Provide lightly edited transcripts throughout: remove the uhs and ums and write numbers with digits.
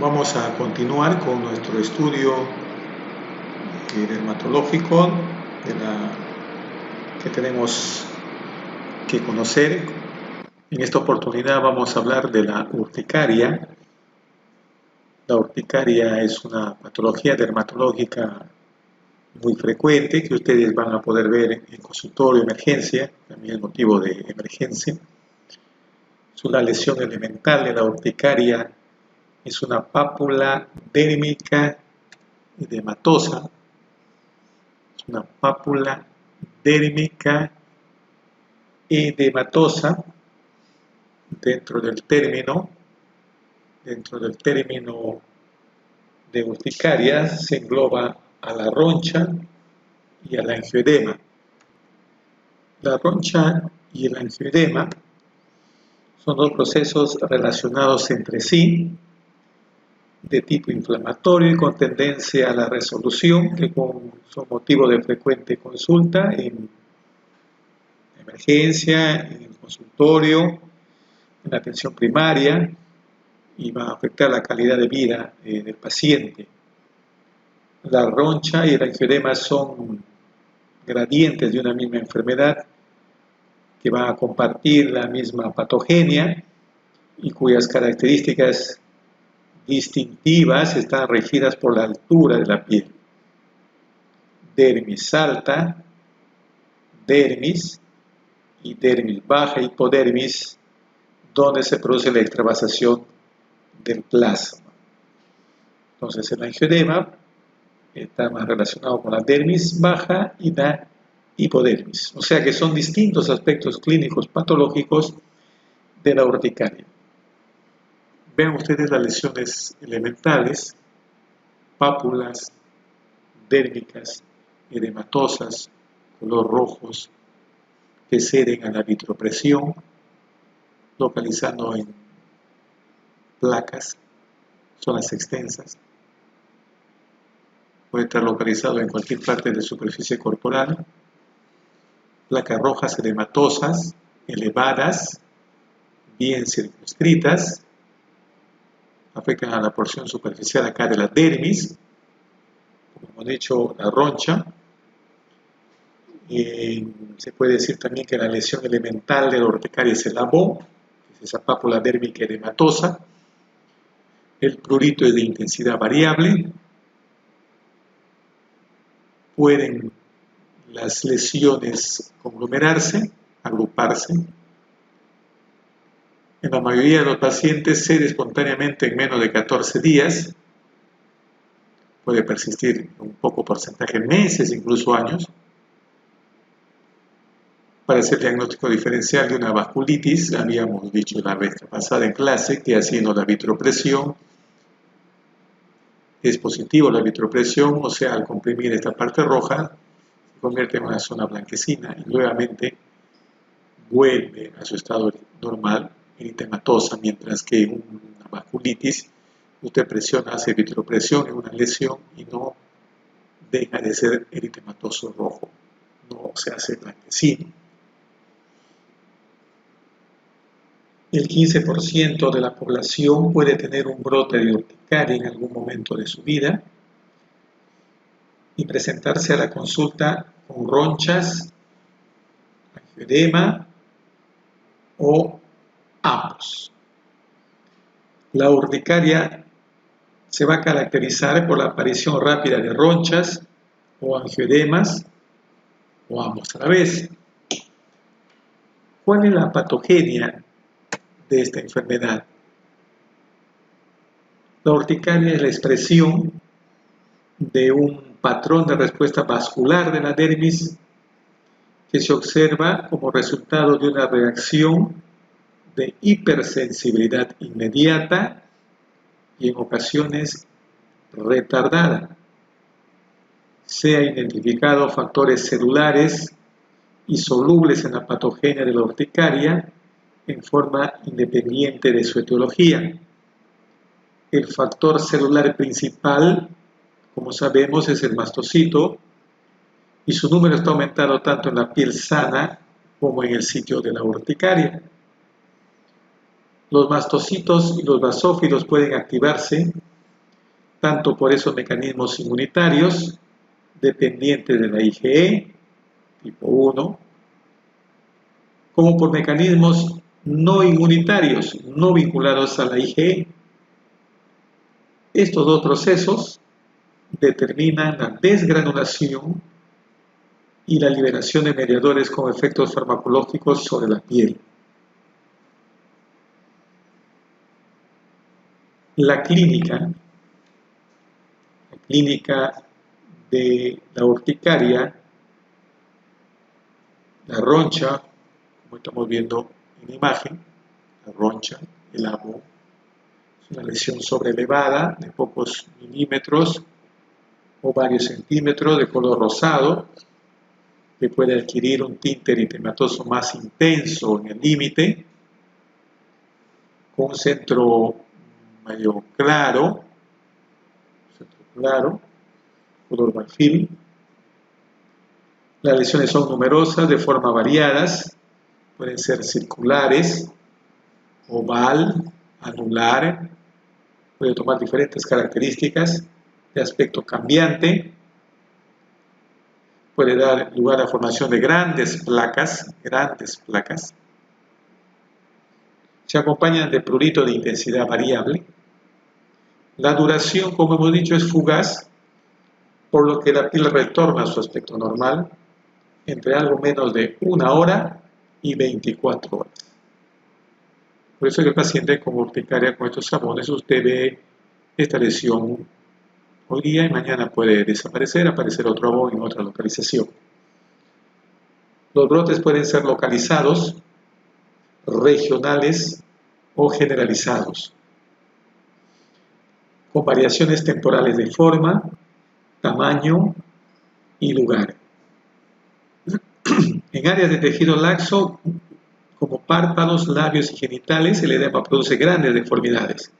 Vamos a continuar con nuestro estudio dermatológico que tenemos que conocer. En esta oportunidad vamos a hablar de la urticaria. La urticaria es una patología dermatológica muy frecuente que ustedes van a poder ver en consultorio, emergencia, también el motivo de emergencia. Es una lesión elemental de la urticaria. Es una pápula dérmica edematosa. Es una pápula dérmica edematosa. Dentro del término de urticaria se engloba a la roncha y al angioedema. La roncha y el angioedema son dos procesos relacionados entre sí, de tipo inflamatorio y con tendencia a la resolución, que son motivo de frecuente consulta en emergencia, en el consultorio, en la atención primaria, y va a afectar la calidad de vida del paciente. La roncha y el angioedema son gradientes de una misma enfermedad que van a compartir la misma patogenia y cuyas características distintivas están regidas por la altura de la piel. Dermis alta, dermis y dermis baja, hipodermis, donde se produce la extravasación del plasma. Entonces el angioedema está más relacionado con la dermis baja y la hipodermis. O sea que son distintos aspectos clínicos patológicos de la urticaria. Vean ustedes las lesiones elementales, pápulas dérmicas, edematosas, color rojos, que ceden a la vitropresión, localizando en placas, zonas extensas. Puede estar localizado en cualquier parte de la superficie corporal. Placas rojas edematosas, elevadas, bien circunscritas, afectan a la porción superficial acá de la dermis, como hemos dicho, la roncha. Se puede decir también que la lesión elemental de la urticaria es el ABO, que es esa pápula dérmica edematosa. El prurito es de intensidad variable. Pueden las lesiones conglomerarse, agruparse. En la mayoría de los pacientes cede espontáneamente en menos de 14 días. Puede persistir un poco porcentaje en meses, incluso años. Para hacer diagnóstico diferencial de una vasculitis, habíamos dicho la vez pasada en clase que haciendo la vitropresión es positivo la vitropresión, o sea, al comprimir esta parte roja se convierte en una zona blanquecina y nuevamente vuelve a su estado normal, eritematosa, mientras que una vasculitis, usted presiona, hace vitropresión en una lesión y no deja de ser eritematoso rojo, no se hace blanquecino. El 15% de la población puede tener un brote de urticaria en algún momento de su vida y presentarse a la consulta con ronchas, angioedema o ambos. La urticaria se va a caracterizar por la aparición rápida de ronchas o angioedemas o ambos a la vez. ¿Cuál es la patogenia de esta enfermedad? La urticaria es la expresión de un patrón de respuesta vascular de la dermis que se observa como resultado de una reacción de hipersensibilidad inmediata y en ocasiones retardada. Se han identificado factores celulares y solubles en la patogenia de la urticaria en forma independiente de su etiología. El factor celular principal, como sabemos, es el mastocito y su número está aumentado tanto en la piel sana como en el sitio de la urticaria. Los mastocitos y los basófilos pueden activarse tanto por esos mecanismos inmunitarios dependientes de la IgE, tipo 1, como por mecanismos no inmunitarios, no vinculados a la IgE. Estos dos procesos determinan la desgranulación y la liberación de mediadores con efectos farmacológicos sobre la piel. La clínica de la urticaria, la roncha, como estamos viendo en la imagen, la roncha, el abo, es una lesión sobrelevada de pocos milímetros o varios centímetros de color rosado, que puede adquirir un tinte eritematoso más intenso en el límite, con un centro medio claro, color marfil. Las lesiones son numerosas, de forma variadas, pueden ser circulares, oval, anular, puede tomar diferentes características de aspecto cambiante, puede dar lugar a formación de grandes placas, se acompañan de prurito de intensidad variable. La duración, como hemos dicho, es fugaz, por lo que la piel retorna a su aspecto normal entre algo menos de 1 hora y 24 horas. Por eso el paciente con urticaria con estos jabones, usted ve esta lesión hoy día y mañana puede desaparecer, aparecer otro jabón en otra localización. Los brotes pueden ser localizados, regionales o generalizados, con variaciones temporales de forma, tamaño y lugar. En áreas de tejido laxo, como párpados, labios y genitales, el edema produce grandes deformidades.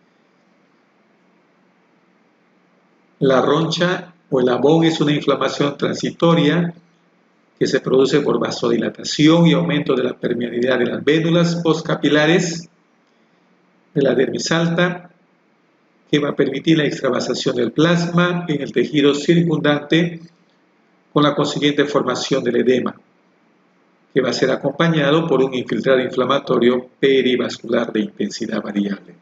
La roncha o el abón es una inflamación transitoria que se produce por vasodilatación y aumento de la permeabilidad de las vénulas postcapilares de la dermis alta, que va a permitir la extravasación del plasma en el tejido circundante con la consiguiente formación del edema, que va a ser acompañado por un infiltrado inflamatorio perivascular de intensidad variable.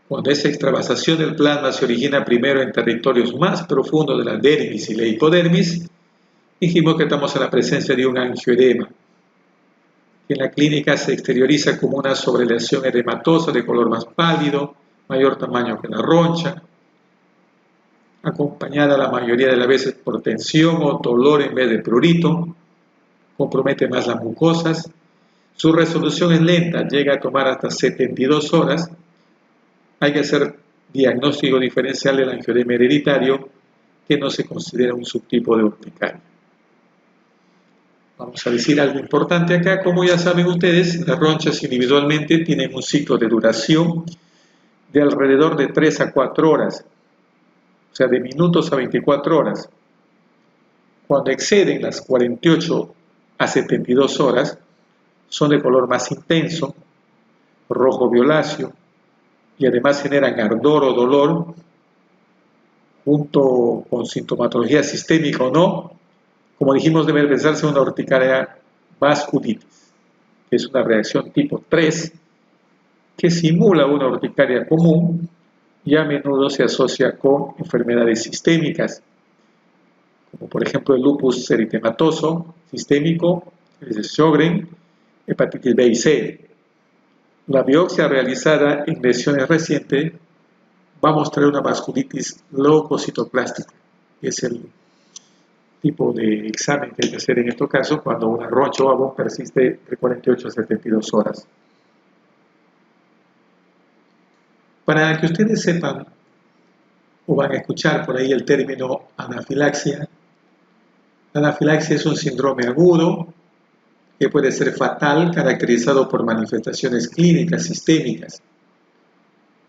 Cuando esa extravasación del plasma se origina primero en territorios más profundos de la dermis y la hipodermis, dijimos que estamos en la presencia de un angioedema, que en la clínica se exterioriza como una sobrelesión edematosa de color más pálido, mayor tamaño que la roncha, acompañada la mayoría de las veces por tensión o dolor en vez de prurito, compromete más las mucosas, su resolución es lenta, llega a tomar hasta 72 horas, hay que hacer diagnóstico diferencial del angioedema hereditario, que no se considera un subtipo de urticaria. Vamos a decir algo importante acá. Como ya saben ustedes, las ronchas individualmente tienen un ciclo de duración de alrededor de 3 a 4 horas, o sea, de minutos a 24 horas. Cuando exceden las 48 a 72 horas, son de color más intenso, rojo violáceo, y además generan ardor o dolor, junto con sintomatología sistémica o no. Como dijimos, debe pensarse una urticaria vasculitis, que es una reacción tipo 3, que simula una urticaria común y a menudo se asocia con enfermedades sistémicas, como por ejemplo el lupus eritematoso sistémico, el de Sjögren, hepatitis B y C. La biopsia realizada en lesiones recientes va a mostrar una vasculitis leucocitoplástica, que es el tipo de examen que hay que hacer en estos casos cuando una roncha o abón persiste de 48 a 72 horas. Para que ustedes sepan o van a escuchar por ahí el término anafilaxia. La anafilaxia es un síndrome agudo que puede ser fatal, caracterizado por manifestaciones clínicas sistémicas: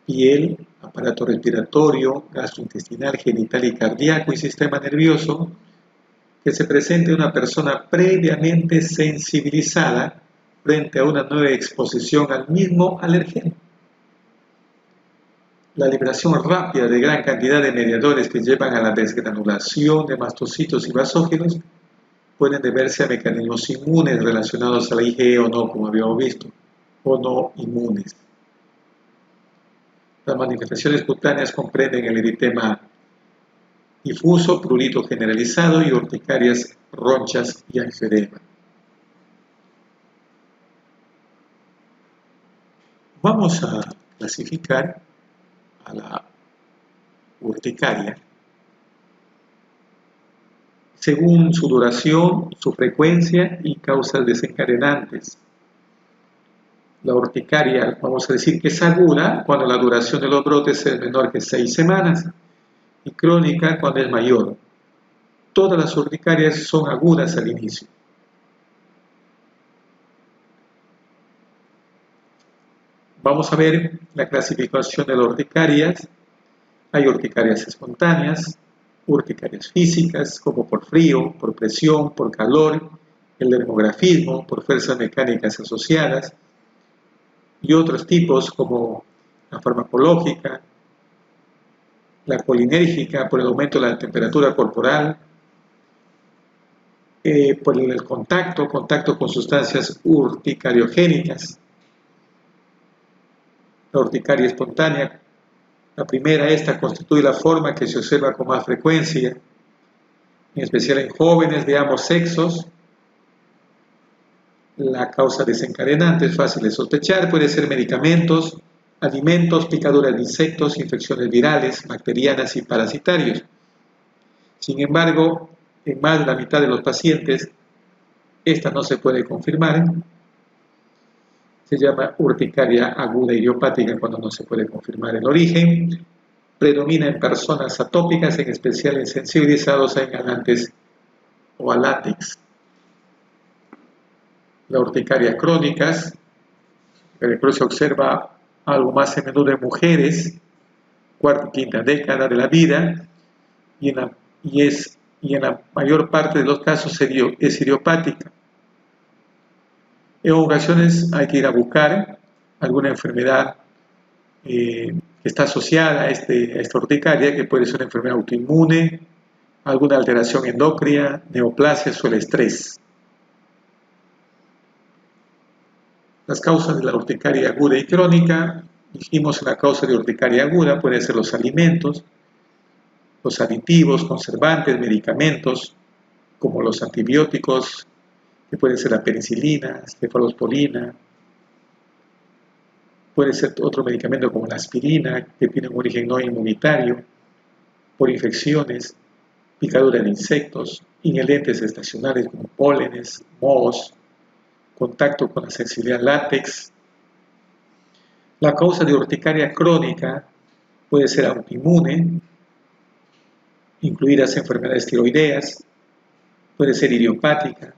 piel, aparato respiratorio, gastrointestinal, genital y cardíaco y sistema nervioso, que se presente una persona previamente sensibilizada frente a una nueva exposición al mismo alergeno. La liberación rápida de gran cantidad de mediadores que llevan a la desgranulación de mastocitos y basófilos pueden deberse a mecanismos inmunes relacionados a la IgE o no, como habíamos visto, o no inmunes. Las manifestaciones cutáneas comprenden el eritema difuso, prurito generalizado y urticarias, ronchas y angioedema. Vamos a clasificar a la urticaria según su duración, su frecuencia y causas desencadenantes. La urticaria, vamos a decir que es aguda cuando la duración de los brotes es menor que 6 semanas y crónica cuando es mayor. Todas las urticarias son agudas al inicio. Vamos a ver la clasificación de las urticarias. Hay urticarias espontáneas, urticarias físicas, como por frío, por presión, por calor, el dermografismo, por fuerzas mecánicas asociadas, y otros tipos como la farmacológica, la colinérgica, por el aumento de la temperatura corporal, por el contacto con sustancias urticariogénicas. La urticaria espontánea, la primera, esta constituye la forma que se observa con más frecuencia, en especial en jóvenes de ambos sexos. La causa desencadenante es fácil de sospechar, puede ser medicamentos, alimentos, picaduras de insectos, infecciones virales, bacterianas y parasitarios. Sin embargo, en más de la mitad de los pacientes, esta no se puede confirmar. Se llama urticaria aguda idiopática cuando no se puede confirmar el origen. Predomina en personas atópicas, en especial en sensibilizados a inhalantes o a látex. La urticaria crónicas, que se observa algo más a menudo en mujeres, cuarta y quinta década de la vida, y en la mayor parte de los casos es idiopática. En ocasiones hay que ir a buscar alguna enfermedad que está asociada a esta urticaria, que puede ser una enfermedad autoinmune, alguna alteración endocrina, neoplasias o el estrés. Las causas de la urticaria aguda y crónica, dijimos que la causa de urticaria aguda pueden ser los alimentos, los aditivos, conservantes, medicamentos, como los antibióticos, que pueden ser la penicilina, cefalosporina, puede ser otro medicamento como la aspirina, que tiene un origen no inmunitario, por infecciones, picadura de insectos, inhalentes estacionales como pólenes, mohos, contacto con la sensibilidad látex. La causa de urticaria crónica puede ser autoinmune, incluidas enfermedades tiroideas, puede ser idiopática,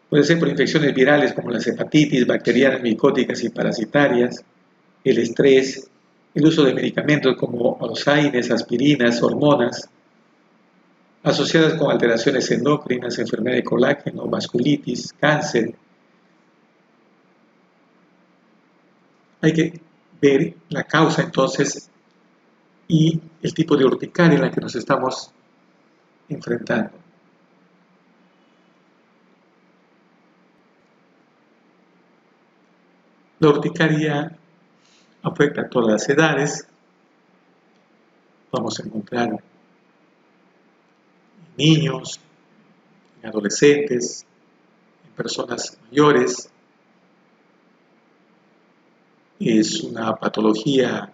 puede ser por infecciones virales como las hepatitis, bacterianas, micóticas y parasitarias, el estrés, el uso de medicamentos como alzaines, aspirinas, hormonas, asociadas con alteraciones endocrinas, enfermedad de colágeno, vasculitis, cáncer. Hay que ver la causa entonces y el tipo de urticaria en la que nos estamos enfrentando. La urticaria afecta a todas las edades. Vamos a encontrar en niños, en adolescentes, en personas mayores. Es una patología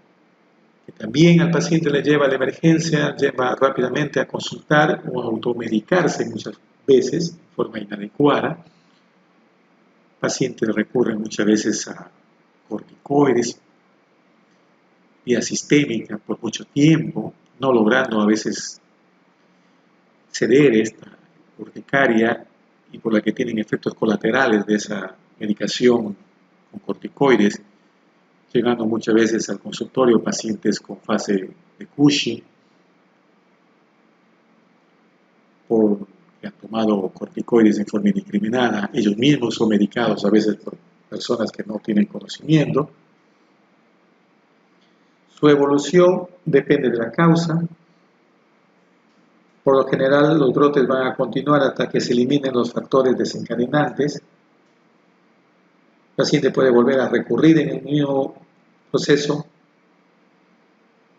que también al paciente le lleva a la emergencia, lleva rápidamente a consultar o a automedicarse muchas veces de forma inadecuada. Pacientes recurren muchas veces a corticoides, vía sistémica por mucho tiempo, no logrando a veces ceder esta urticaria y por la que tienen efectos colaterales de esa medicación con corticoides, llegando muchas veces al consultorio pacientes con fase de Cushing, porque han tomado corticoides de forma indiscriminada, ellos mismos son medicados a veces por personas que no tienen conocimiento. Su evolución depende de la causa. Por lo general, los brotes van a continuar hasta que se eliminen los factores desencadenantes. El paciente puede volver a recurrir en el mismo proceso.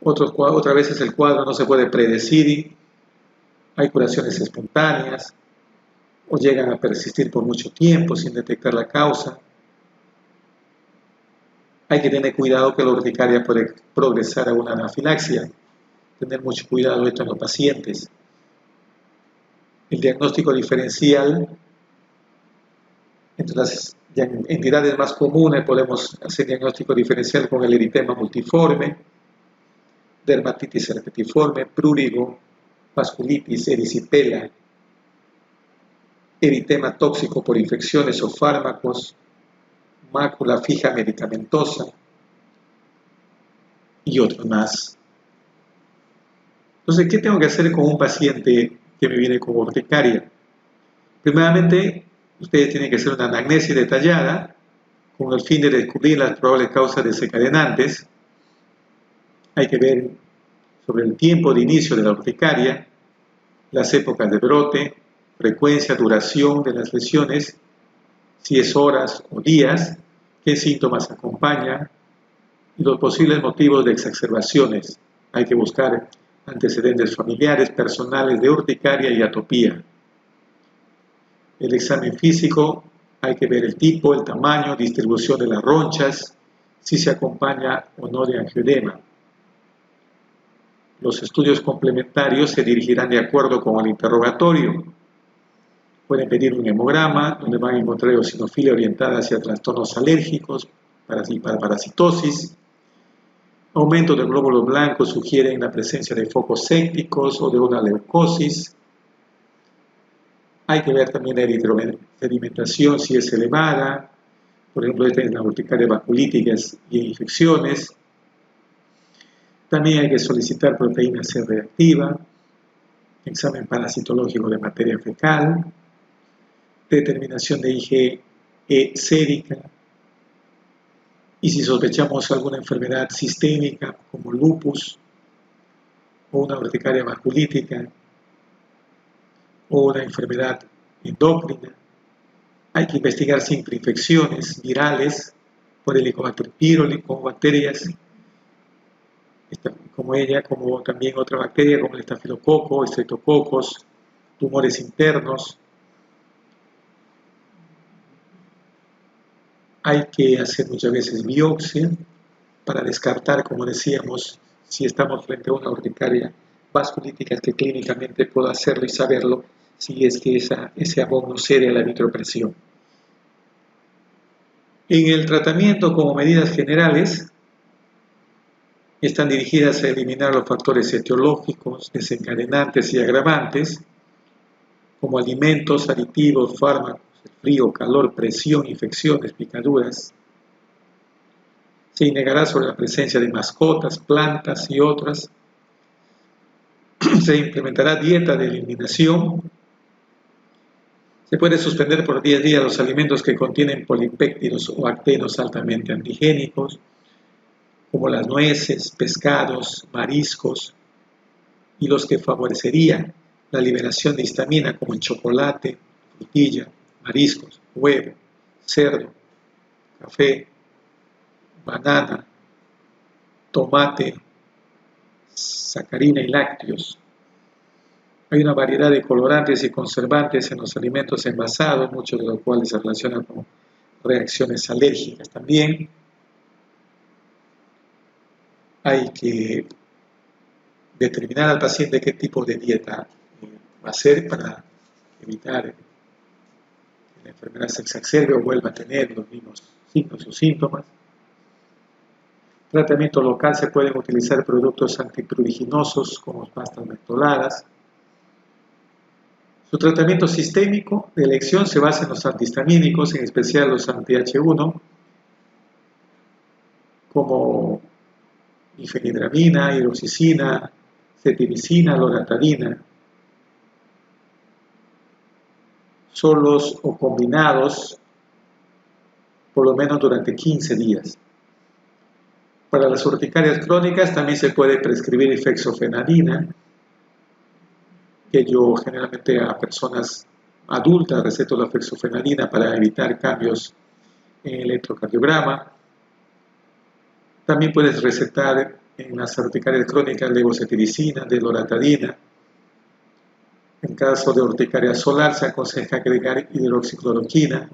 Otras veces el cuadro no se puede predecir. Hay curaciones espontáneas o llegan a persistir por mucho tiempo sin detectar la causa. Hay que tener cuidado que la urticaria puede progresar a una anafilaxia. Tener mucho cuidado esto en los pacientes. El diagnóstico diferencial, entre las entidades más comunes podemos hacer diagnóstico diferencial con el eritema multiforme, dermatitis herpetiforme, prurigo, vasculitis, erisipela, eritema tóxico por infecciones o fármacos, mácula fija medicamentosa y otros más. Entonces, ¿qué tengo que hacer con un paciente que me viene con urticaria? Primeramente, ustedes tienen que hacer una anamnesis detallada con el fin de descubrir las probables causas desencadenantes. Hay que ver sobre el tiempo de inicio de la urticaria, las épocas de brote, frecuencia, duración de las lesiones, si es horas o días, qué síntomas acompañan y los posibles motivos de exacerbaciones. Hay que buscar antecedentes familiares, personales de urticaria y atopía. El examen físico, hay que ver el tipo, el tamaño, distribución de las ronchas, si se acompaña o no de angioedema. Los estudios complementarios se dirigirán de acuerdo con el interrogatorio. Pueden pedir un hemograma, donde van a encontrar eosinofilia orientada hacia trastornos alérgicos, para parasitosis. Aumento del glóbulo blanco sugieren la presencia de focos sépticos o de una leucosis. Hay que ver también la eritrosedimentación si es elevada. Por ejemplo, esta es la urticaria vasculíticas y infecciones. También hay que solicitar proteína C reactiva, examen parasitológico de materia fecal, determinación de IgE sérica, y si sospechamos alguna enfermedad sistémica como lupus o una urticaria vasculítica o una enfermedad endocrina, hay que investigar siempre infecciones virales por Helicobacter pylori con bacterias como ella, como también otra bacteria como el estafilococo, estreptococos, tumores internos. Hay que hacer muchas veces biopsia para descartar, como decíamos, si estamos frente a una urticaria vasculítica que clínicamente puedo hacerlo y saberlo si es que ese abono cede a la vitropresión. En el tratamiento, como medidas generales, están dirigidas a eliminar los factores etiológicos, desencadenantes y agravantes, como alimentos, aditivos, fármacos, frío, calor, presión, infecciones, picaduras. Se indagará sobre la presencia de mascotas, plantas y otras. Se implementará dieta de eliminación. Se puede suspender por 10 días los alimentos que contienen polipéptidos o actenos altamente antigénicos, como las nueces, pescados, mariscos, y los que favorecerían la liberación de histamina, como el chocolate, frutilla, mariscos, huevo, cerdo, café, banana, tomate, sacarina y lácteos. Hay una variedad de colorantes y conservantes en los alimentos envasados, muchos de los cuales se relacionan con reacciones alérgicas también. Hay que determinar al paciente qué tipo de dieta va a hacer para evitar que la enfermedad se exacerbe o vuelva a tener los mismos signos o síntomas. Tratamiento local: se pueden utilizar productos antipruriginosos como pastas mentoladas. Su tratamiento sistémico de elección se basa en los antihistamínicos, en especial los anti-H1, como difenhidramina, hidroxicina, cetiricina, loratadina, solos o combinados, por lo menos durante 15 días. Para las urticarias crónicas también se puede prescribir fexofenadina, que yo generalmente a personas adultas receto la fexofenadina para evitar cambios en el electrocardiograma. También puedes recetar en las urticarias crónicas levocetiricina, loratadina. En caso de urticaria solar se aconseja agregar hidroxicloroquina.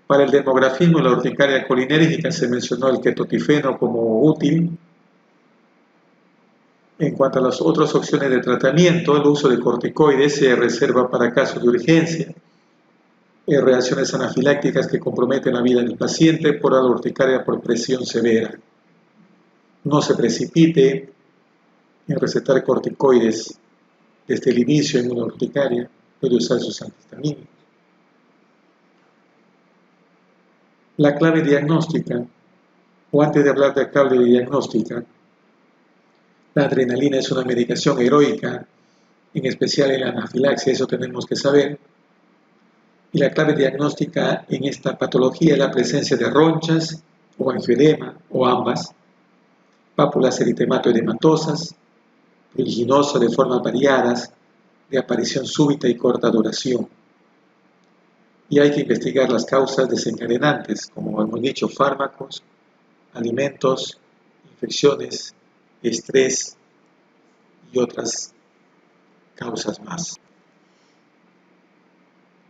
Para el dermografismo y la urticaria colinérgica se mencionó el ketotifeno como útil. En cuanto a las otras opciones de tratamiento, el uso de corticoides se reserva para casos de urgencia, reacciones anafilácticas que comprometen la vida del paciente por la urticaria por presión severa. No se precipite en recetar corticoides desde el inicio en una urticaria, puede usar sus antihistamínicos. La clave diagnóstica, o antes de hablar de la clave diagnóstica, la adrenalina es una medicación heroica, en especial en la anafilaxia, eso tenemos que saber. Y la clave diagnóstica en esta patología es la presencia de ronchas o angioedema, o ambas, pápulas eritemato-edematosas, pruriginosas de formas variadas, de aparición súbita y corta duración. Y hay que investigar las causas desencadenantes, como hemos dicho, fármacos, alimentos, infecciones, estrés y otras causas más.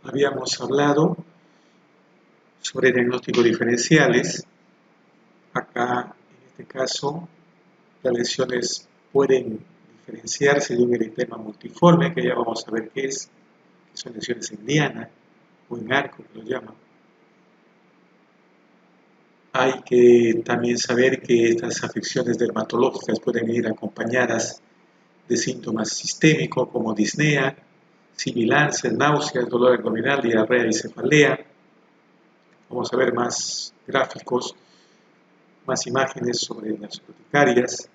Habíamos hablado sobre diagnósticos diferenciales. Acá, en este caso, las lesiones pueden diferenciarse de un eritema multiforme, que ya vamos a ver qué es, que son lesiones en diana o en arco, que lo llaman. Hay que también saber que estas afecciones dermatológicas pueden ir acompañadas de síntomas sistémicos como disnea, sibilancia, náuseas, dolor abdominal, diarrea y cefalea. Vamos a ver más gráficos, más imágenes sobre las urticarias.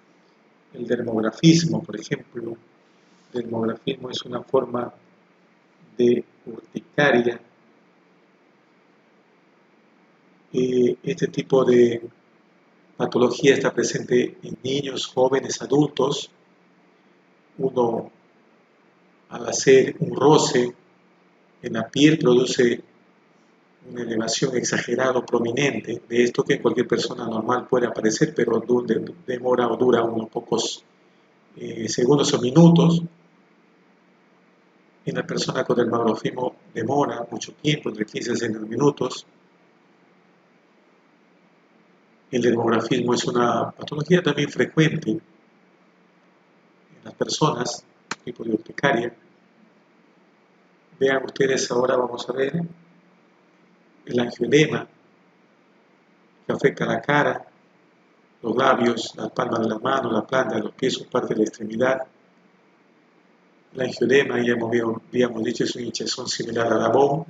El dermografismo, por ejemplo. El dermografismo es una forma de urticaria. Este tipo de patología está presente en niños, jóvenes, adultos. Uno, al hacer un roce en la piel, produce una elevación exagerada o prominente de esto que en cualquier persona normal puede aparecer, pero demora o dura unos pocos segundos o minutos. En la persona con dermografismo demora mucho tiempo, entre 15 y 60 minutos. El dermografismo es una patología también frecuente en las personas, tipo de urticaria. Vean ustedes, ahora vamos a ver el angioedema, que afecta la cara, los labios, las palmas de la mano, la planta de los pies o parte de la extremidad. El angioedema, ya habíamos dicho, es una hinchazón similar a la BOM.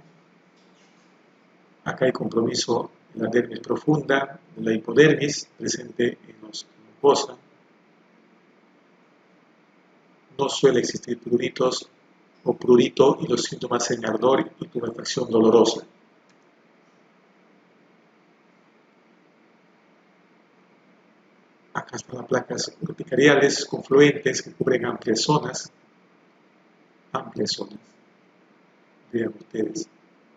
Acá hay compromiso en la dermis profunda, en la hipodermis, presente en los mucosa. No suele existir pruritos o prurito y los síntomas en ardor y purefacción dolorosa. Acá están las placas urticariales confluentes que cubren amplias zonas. Vean ustedes,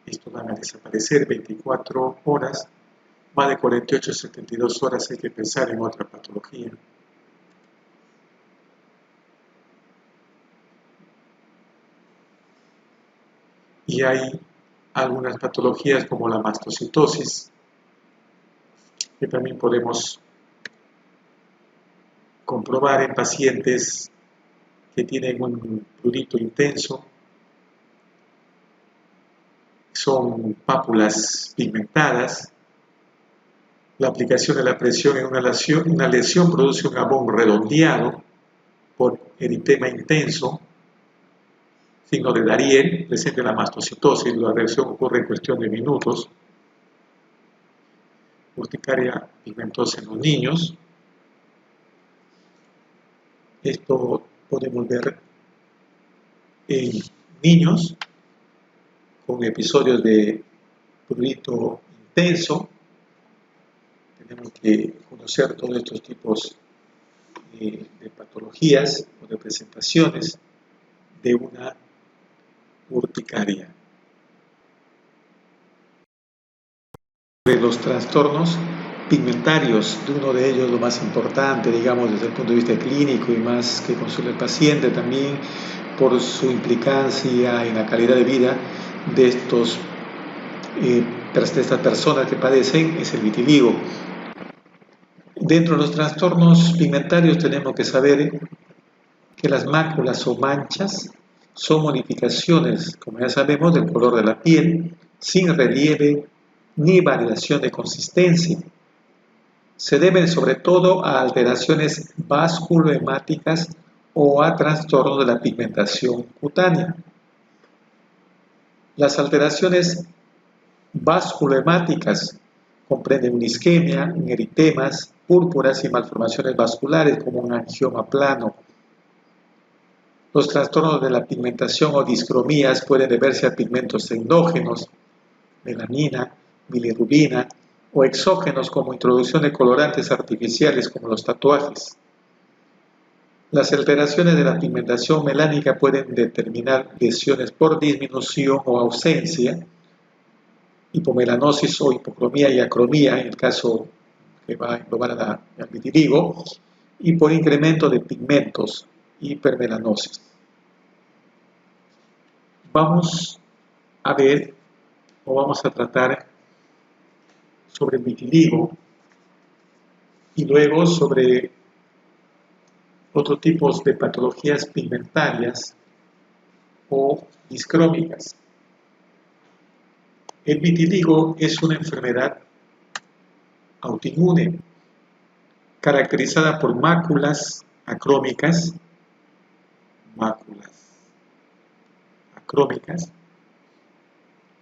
esto van a desaparecer 24 horas, más de 48 a 72 horas hay que pensar en otra patología. Y hay algunas patologías como la mastocitosis, que también podemos comprobar en pacientes que tienen un prurito intenso. Son pápulas pigmentadas. La aplicación de la presión en una lesión produce un abón redondeado por eritema intenso, signo de Dariel, presente en la mastocitosis. La reacción ocurre en cuestión de minutos. Urticaria pigmentosa en los niños. Esto podemos ver en niños con episodios de prurito intenso, tenemos que conocer todos estos tipos de patologías o de presentaciones de una urticaria. De los trastornos pigmentarios, de uno de ellos lo más importante, digamos, desde el punto de vista clínico y más que consume el paciente, también por su implicancia en la calidad de vida de estas personas que padecen, es el vitiligo. Dentro de los trastornos pigmentarios tenemos que saber que las máculas o manchas son modificaciones, como ya sabemos, del color de la piel, sin relieve ni variación de consistencia. Se deben sobre todo a alteraciones vasculohemáticas o a trastornos de la pigmentación cutánea. Las alteraciones vasculohemáticas comprenden una isquemia, eritemas, púrpuras y malformaciones vasculares como un angioma plano. Los trastornos de la pigmentación o discromías pueden deberse a pigmentos endógenos, melanina, bilirrubina, o exógenos como introducción de colorantes artificiales como los tatuajes. Las alteraciones de la pigmentación melánica pueden determinar lesiones por disminución o ausencia, hipomelanosis o hipocromía y acromía, en el caso que va a englobar al vitiligo, y por incremento de pigmentos, hipermelanosis. Vamos a ver o vamos a tratar sobre el vitiligo y luego sobre otros tipos de patologías pigmentarias o discrómicas. El vitiligo es una enfermedad autoinmune caracterizada por máculas acrómicas,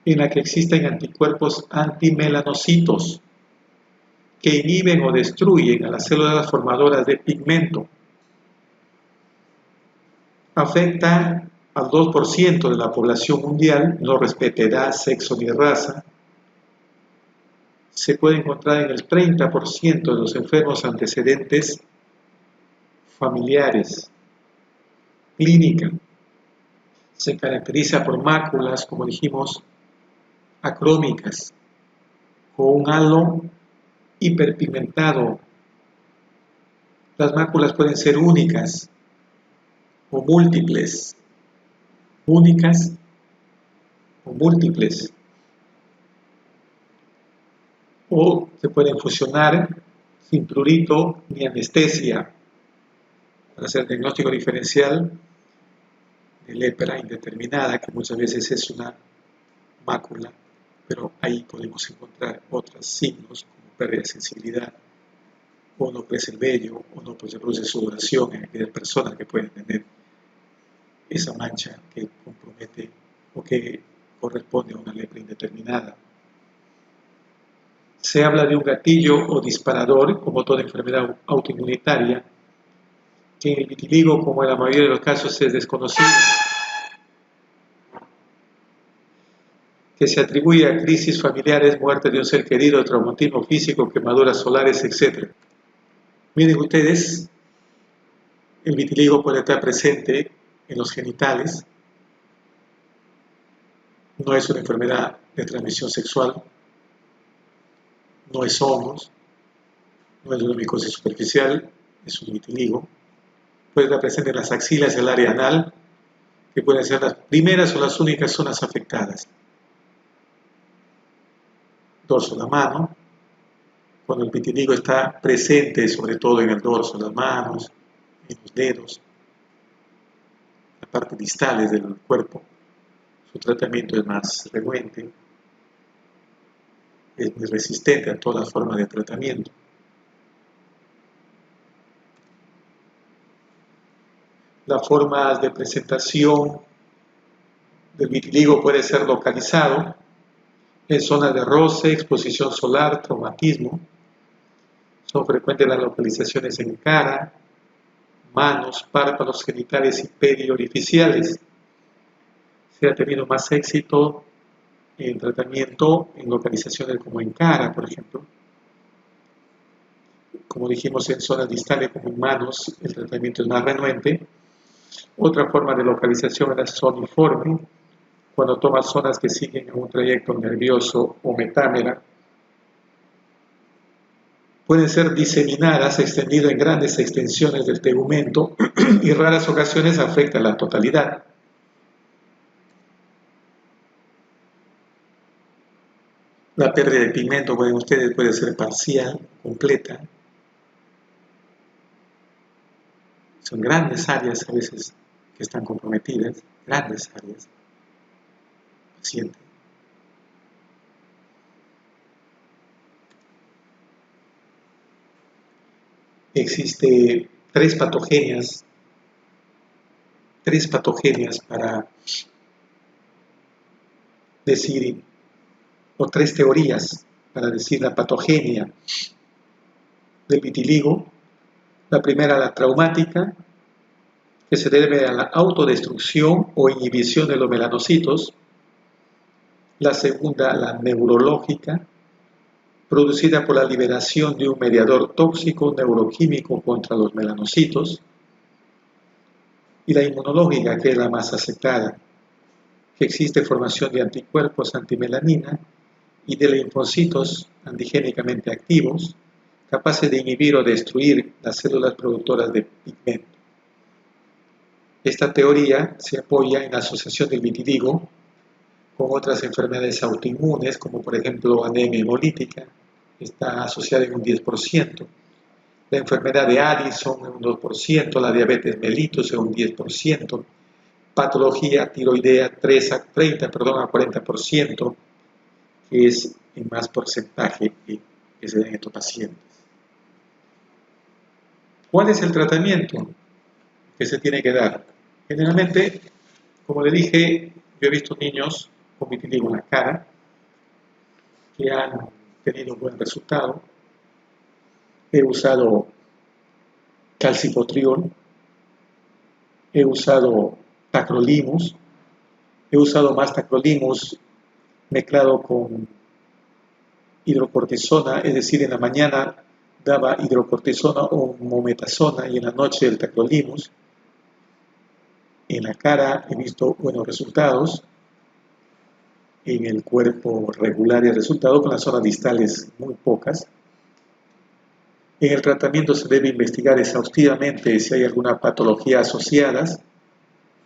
en la que existen anticuerpos antimelanocitos que inhiben o destruyen a las células formadoras de pigmento. Afecta al 2% de la población mundial, no respeta edad, sexo ni raza. Se puede encontrar en el 30% de los enfermos antecedentes familiares. Clínica. Se caracteriza por máculas, como dijimos, acrómicas, con un halo hiperpigmentado. Las máculas pueden ser únicas o múltiples. Únicas o múltiples. O se pueden fusionar sin prurito ni anestesia para hacer el diagnóstico diferencial de lepra indeterminada, que muchas veces es una mácula, pero ahí podemos encontrar otros signos como pérdida de sensibilidad, o no crece el vello, o no se produce sudoración en aquellas personas que pueden tener esa mancha que compromete o que corresponde a una lepra indeterminada. Se habla de un gatillo o disparador, como toda enfermedad autoinmunitaria, que en el vitiligo, como en la mayoría de los casos, es desconocido, que se atribuye a crisis familiares, muerte de un ser querido, traumatismo físico, quemaduras solares, etc. Miren ustedes, el vitiligo puede estar presente en los genitales, no es una enfermedad de transmisión sexual, no es hongos, no es una micosis superficial, es un vitiligo. Puede estar presente en las axilas y el área anal, que pueden ser las primeras o las únicas zonas afectadas. Dorso de la mano, cuando el vitiligo está presente sobre todo en el dorso de las manos, en los dedos, la parte distales del cuerpo, su tratamiento es más frecuente, es muy resistente a todas las formas de tratamiento. Las formas de presentación del vitiligo puede ser localizado en zonas de roce, exposición solar, traumatismo. Son frecuentes las localizaciones en cara, manos, párpados, genitales y periorificiales. Se ha tenido más éxito en tratamiento en localizaciones como en cara, por ejemplo, como dijimos, en zonas distales como en manos, el tratamiento es más renuente. Otra forma de localización es la zoniforme, cuando toma zonas que siguen un trayecto nervioso o metámera. Pueden ser diseminadas, extendidas en grandes extensiones del tegumento y raras ocasiones afectan la totalidad. La pérdida de pigmento, pueden ustedes, puede ser parcial, completa. Son grandes áreas a veces que están comprometidas, grandes áreas. Paciente. Existe tres patogenias para decir, o tres teorías para decir la patogenia del vitiligo. La primera, la traumática, que se debe a la autodestrucción o inhibición de los melanocitos. La segunda, la neurológica, producida por la liberación de un mediador tóxico neuroquímico contra los melanocitos. Y la inmunológica, que es la más aceptada, que existe formación de anticuerpos antimelanina y de linfocitos antigénicamente activos, capaces de inhibir o destruir las células productoras de pigmento. Esta teoría se apoya en la asociación del vitiligo con otras enfermedades autoinmunes, como por ejemplo anemia hemolítica, está asociada en un 10%, la enfermedad de Addison en un 2%, la diabetes mellitus en un 10%, patología tiroidea 30 a 40%, que es en más porcentaje que se da en estos pacientes. ¿Cuál es el tratamiento que se tiene que dar? Generalmente, como le dije, yo he visto niños con vitiligo en la cara que han tenido un buen resultado. He usado calcipotriol, he usado tacrolimus, he usado más tacrolimus mezclado con hidrocortisona, es decir, en la mañana daba hidrocortisona o mometasona y en la noche el tacrolimus. En la cara he visto buenos resultados, en el cuerpo regular y resultado, con las zonas distales muy pocas. En el tratamiento se debe investigar exhaustivamente si hay alguna patología asociada,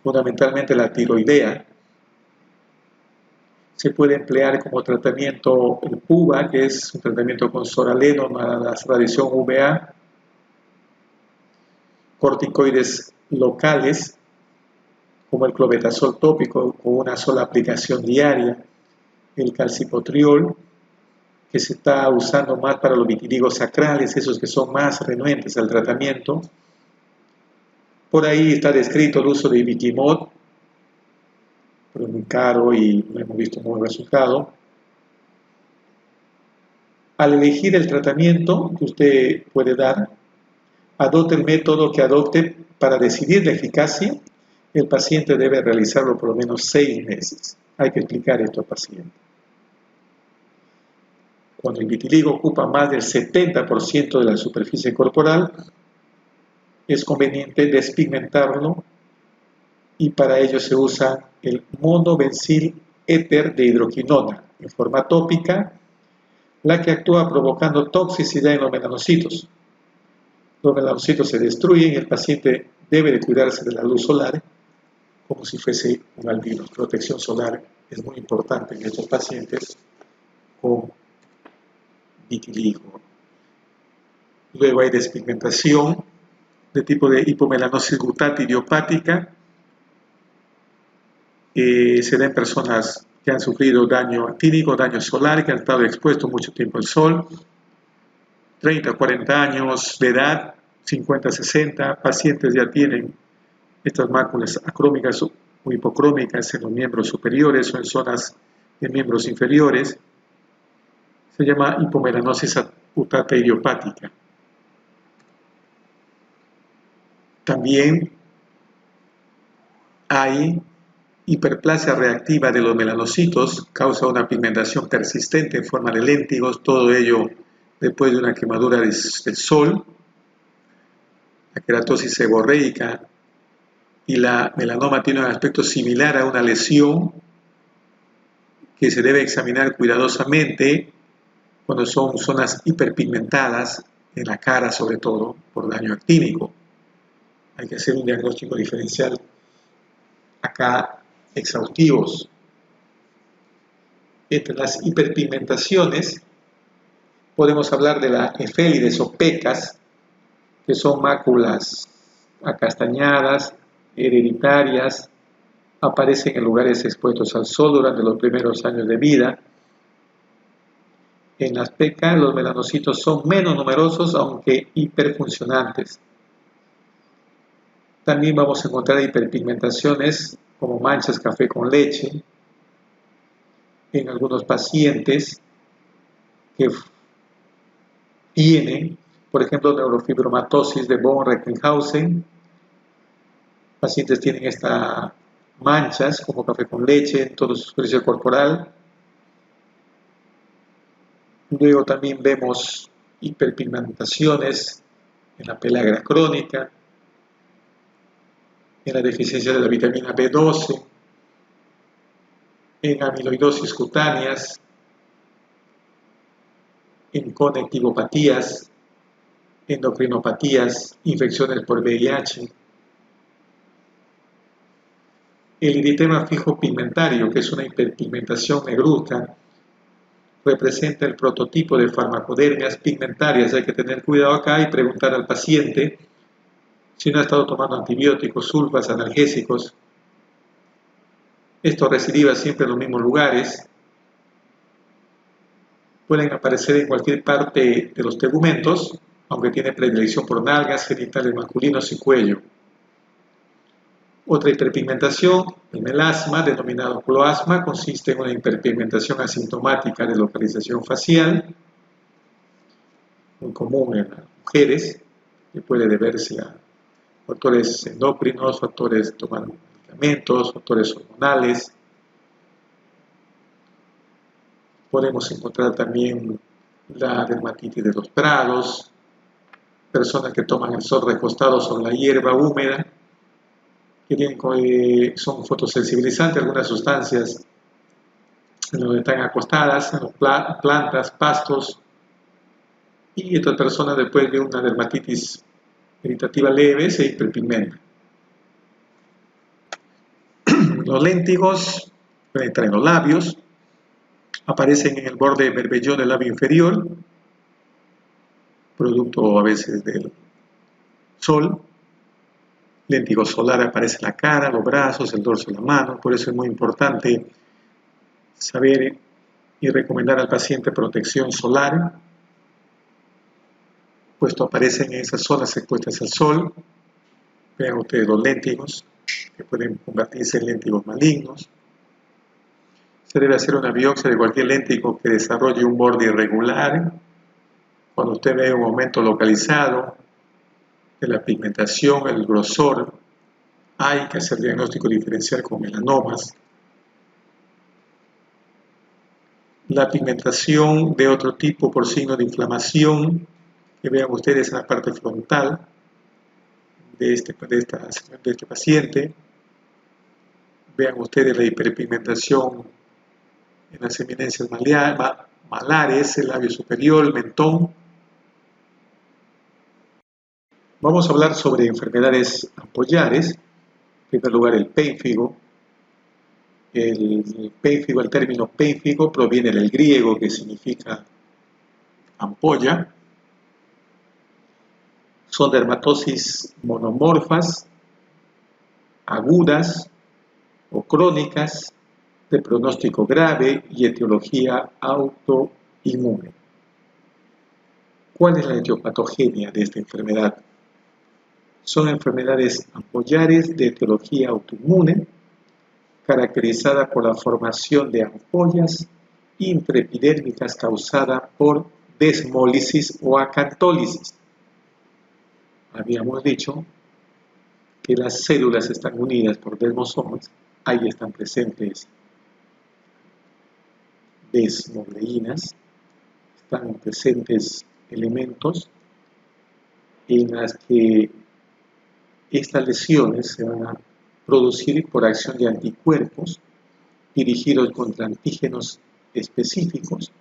fundamentalmente la tiroidea. Se puede emplear como tratamiento el PUVA, que es un tratamiento con soraleno, la radiación UVA, corticoides locales, como el clobetasol tópico con una sola aplicación diaria, el calcipotriol, que se está usando más para los vitiligos sacrales, esos que son más renuentes al tratamiento. Por ahí está descrito el uso de Vivigimod, pero es muy caro y no hemos visto un buen resultado. Al elegir el tratamiento que usted puede dar, adopte el método que adopte para decidir la eficacia. El paciente debe realizarlo por lo menos 6 meses. Hay que explicar esto al paciente. Cuando el vitiligo ocupa más del 70% de la superficie corporal, es conveniente despigmentarlo y para ello se usa el monobencil éter de hidroquinona en forma tópica, la que actúa provocando toxicidad en los melanocitos. Los melanocitos se destruyen y el paciente debe de cuidarse de la luz solar como si fuese un albino. Protección solar es muy importante en estos pacientes con vitiligo. Luego hay despigmentación de tipo de hipomelanosis gutata idiopática. Se da en personas que han sufrido daño actínico, daño solar, que han estado expuestos mucho tiempo al sol, 30 a 40 años de edad, 50 a 60, pacientes ya tienen estas máculas acrómicas o hipocrómicas en los miembros superiores o en zonas de miembros inferiores. Se llama hipomelanosis gutata idiopática. También hay hiperplasia reactiva de los melanocitos, causa una pigmentación persistente en forma de léntigos, todo ello después de una quemadura del sol. La queratosis seborreica y la melanoma tienen un aspecto similar a una lesión que se debe examinar cuidadosamente cuando son zonas hiperpigmentadas en la cara, sobre todo por daño actínico. Hay que hacer un diagnóstico diferencial acá exhaustivos. Entre las hiperpigmentaciones podemos hablar de la efélides o pecas, que son máculas acastañadas, hereditarias, aparecen en lugares expuestos al sol durante los primeros años de vida. En las pecas los melanocitos son menos numerosos, aunque hiperfuncionantes. También vamos a encontrar hiperpigmentaciones como manchas café con leche en algunos pacientes que tienen, por ejemplo, neurofibromatosis de von Recklinghausen. Pacientes tienen estas manchas como café con leche en todo su superficie corporal. Luego también vemos hiperpigmentaciones en la pellagra crónica, en la deficiencia de la vitamina B12, en amiloidosis cutáneas, en conectivopatías, endocrinopatías, infecciones por VIH. El eritema fijo pigmentario, que es una hiperpigmentación negruzca, representa el prototipo de farmacodermias pigmentarias. Hay que tener cuidado acá y preguntar al paciente si no ha estado tomando antibióticos, sulfas, analgésicos. Esto recidiva siempre en los mismos lugares. Pueden aparecer en cualquier parte de los tegumentos, aunque tiene predilección por nalgas, genitales masculinos y cuello. Otra hiperpigmentación, el melasma, denominado cloasma, consiste en una hiperpigmentación asintomática de localización facial, muy común en las mujeres, que puede deberse a factores endocrinos, factores tomando medicamentos, factores hormonales. Podemos encontrar también la dermatitis de los prados, personas que toman el sol recostados sobre la hierba húmeda, que son fotosensibilizantes, algunas sustancias en donde están acostadas, en las plantas, pastos, y otras personas después de una dermatitis irritativa leve se hiperpigmentan. Los léntigos pueden entrar en los labios, aparecen en el borde bervellón del labio inferior, producto a veces del sol. Léntigo solar aparece en la cara, los brazos, el dorso de la mano. Por eso es muy importante saber y recomendar al paciente protección solar, puesto aparecen en esas zonas expuestas al sol. Vean ustedes los léntigos, que pueden convertirse en léntigos malignos. Se debe hacer una biopsia de cualquier léntigo que desarrolle un borde irregular. Cuando usted ve un aumento localizado de la pigmentación, el grosor, hay que hacer diagnóstico diferencial con melanomas. La pigmentación de otro tipo por signo de inflamación, que vean ustedes en la parte frontal de este paciente. Vean ustedes la hiperpigmentación en las eminencias malares, el labio superior, el mentón. Vamos a hablar sobre enfermedades ampollares. En primer lugar, el pénfigo. El pénfigo, el término pénfigo proviene del griego, que significa ampolla. Son dermatosis monomorfas, agudas o crónicas, de pronóstico grave y etiología autoinmune. ¿Cuál es la etiopatogenia de esta enfermedad? Son enfermedades ampollares de etiología autoinmune, caracterizada por la formación de ampollas intraepidérmicas causada por desmólisis o acantólisis. Habíamos dicho que las células están unidas por desmosomas, ahí están presentes desmogleínas, están presentes elementos en las que estas lesiones se van a producir por acción de anticuerpos dirigidos contra antígenos específicos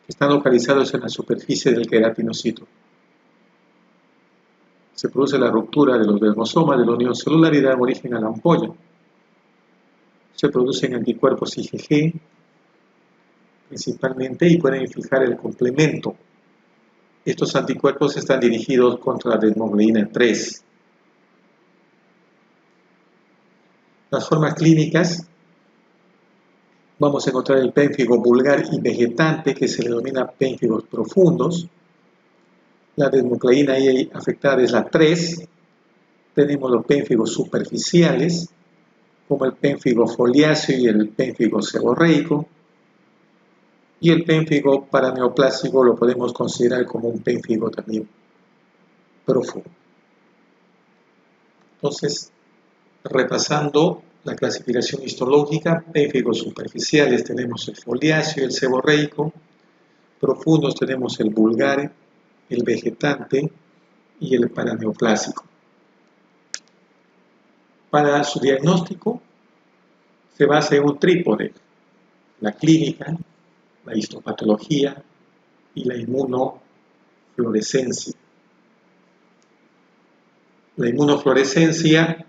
que están localizados en la superficie del queratinocito. Se produce la ruptura de los dermosomas de la unión celular y da origen a la ampolla. Se producen anticuerpos IgG principalmente y pueden fijar el complemento. Estos anticuerpos están dirigidos contra la desmoglobina 3. Las formas clínicas, vamos a encontrar el pénfigo vulgar y vegetante, que se le denomina pénfigos profundos. La desmoglobina ahí afectada es la 3. Tenemos los pénfigos superficiales, como el pénfigo foliáceo y el pénfigo seborreico. Y el pénfigo paraneoplásico lo podemos considerar como un pénfigo también profundo. Entonces, repasando la clasificación histológica, pénfigos superficiales tenemos el foliáceo y el seborreico, profundos tenemos el vulgar, el vegetante y el paraneoplásico. Para su diagnóstico se basa en un trípode: la clínica, la histopatología y la inmunofluorescencia. La inmunofluorescencia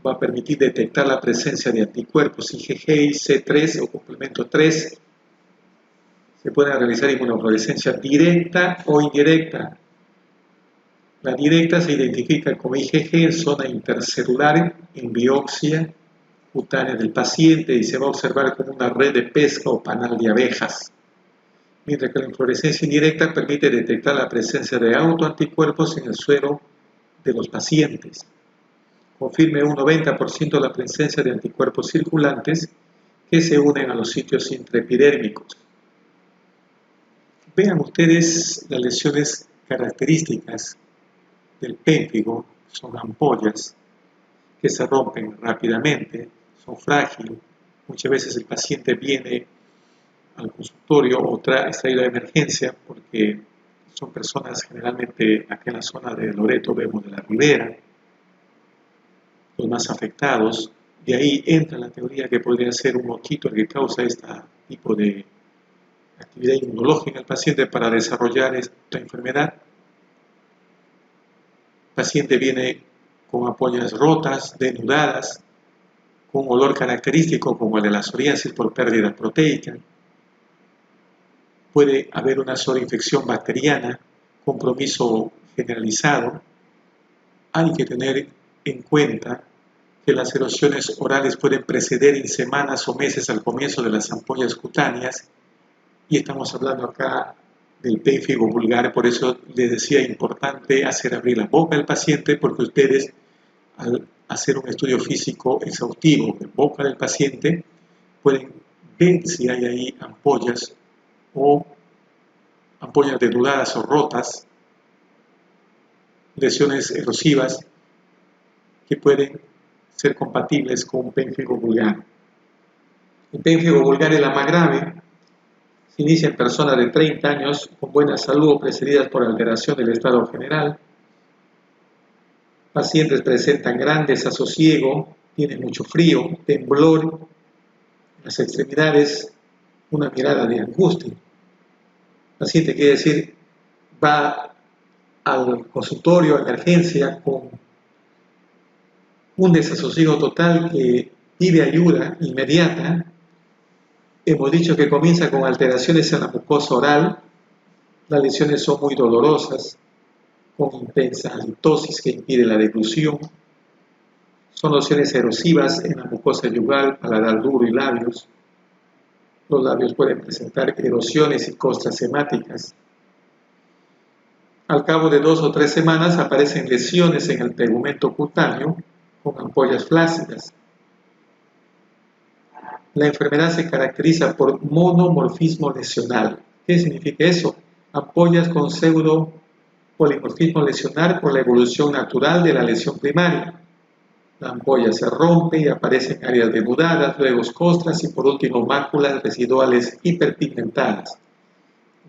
va a permitir detectar la presencia de anticuerpos IgG y C3 o complemento 3. Se puede realizar inmunofluorescencia directa o indirecta. La directa se identifica como IgG en zona intercelular en biopsia cutánea del paciente y se va a observar como una red de pesca o panal de abejas. Mientras que la inflorescencia indirecta permite detectar la presencia de autoanticuerpos en el suero de los pacientes. Confirme un 90% la presencia de anticuerpos circulantes que se unen a los sitios intraepidérmicos. Vean ustedes las lesiones características del pénfigo. Son ampollas que se rompen rápidamente, son frágiles. Muchas veces el paciente viene al consultorio o extraído de emergencia porque son personas generalmente aquí en la zona de Loreto, vemos de la Ribera, los más afectados. De ahí entra la teoría que podría ser un mosquito el que causa este tipo de actividad inmunológica en el paciente para desarrollar esta enfermedad. El paciente viene con ampollas rotas, denudadas, con un olor característico como el de la psoriasis por pérdida proteica. Puede haber una sobreinfección bacteriana, compromiso generalizado. Hay que tener en cuenta que las erosiones orales pueden preceder en semanas o meses al comienzo de las ampollas cutáneas, y estamos hablando acá del pénfigo vulgar. Por eso les decía, importante hacer abrir la boca del paciente, porque ustedes, al hacer un estudio físico exhaustivo de boca del paciente, pueden ver si hay ahí ampollas o ampollas denudadas o rotas, lesiones erosivas que pueden ser compatibles con un pénfigo vulgar. El pénfigo vulgar es la más grave. Se inicia en personas de 30 años con buena salud o precedidas por alteración del estado general. Pacientes presentan gran desasosiego, tienen mucho frío, temblor en las extremidades, una mirada de angustia. El paciente, quiere decir, va al consultorio, a emergencia, con un desasosiego total que pide ayuda inmediata. Hemos dicho que comienza con alteraciones en la mucosa oral. Las lesiones son muy dolorosas, con intensa halitosis que impide la deglución. Son lesiones erosivas en la mucosa yugal, paladar duro y labios. Los labios pueden presentar erosiones y costras hemáticas. Al cabo de 2 o 3 semanas aparecen lesiones en el tegumento cutáneo con ampollas flácidas. La enfermedad se caracteriza por monomorfismo lesional. ¿Qué significa eso? Ampollas con pseudo polimorfismo lesional por la evolución natural de la lesión primaria. La ampolla se rompe y aparecen áreas denudadas, luego costras y por último máculas residuales hiperpigmentadas.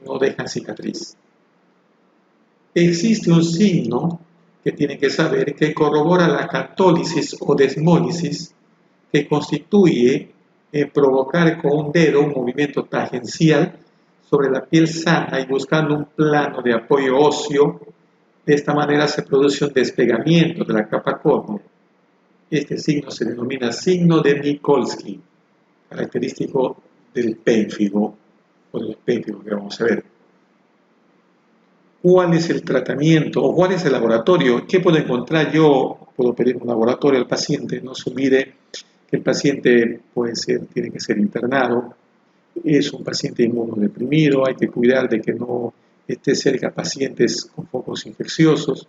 no dejan cicatriz. Existe un signo que tienen que saber que corrobora la cantólisis o desmólisis, que constituye en provocar con un dedo un movimiento tangencial sobre la piel sana y buscando un plano de apoyo óseo. De esta manera se produce un despegamiento de la capa córnea. Este signo se denomina signo de Nikolsky, característico del pénfigo o del pénfigo que vamos a ver. ¿Cuál es el tratamiento o cuál es el laboratorio? ¿Qué puedo encontrar yo? Puedo pedir un laboratorio al paciente. No se olvide que el paciente tiene que ser internado. Es un paciente inmunodeprimido. Hay que cuidar de que no esté cerca a pacientes con focos infecciosos.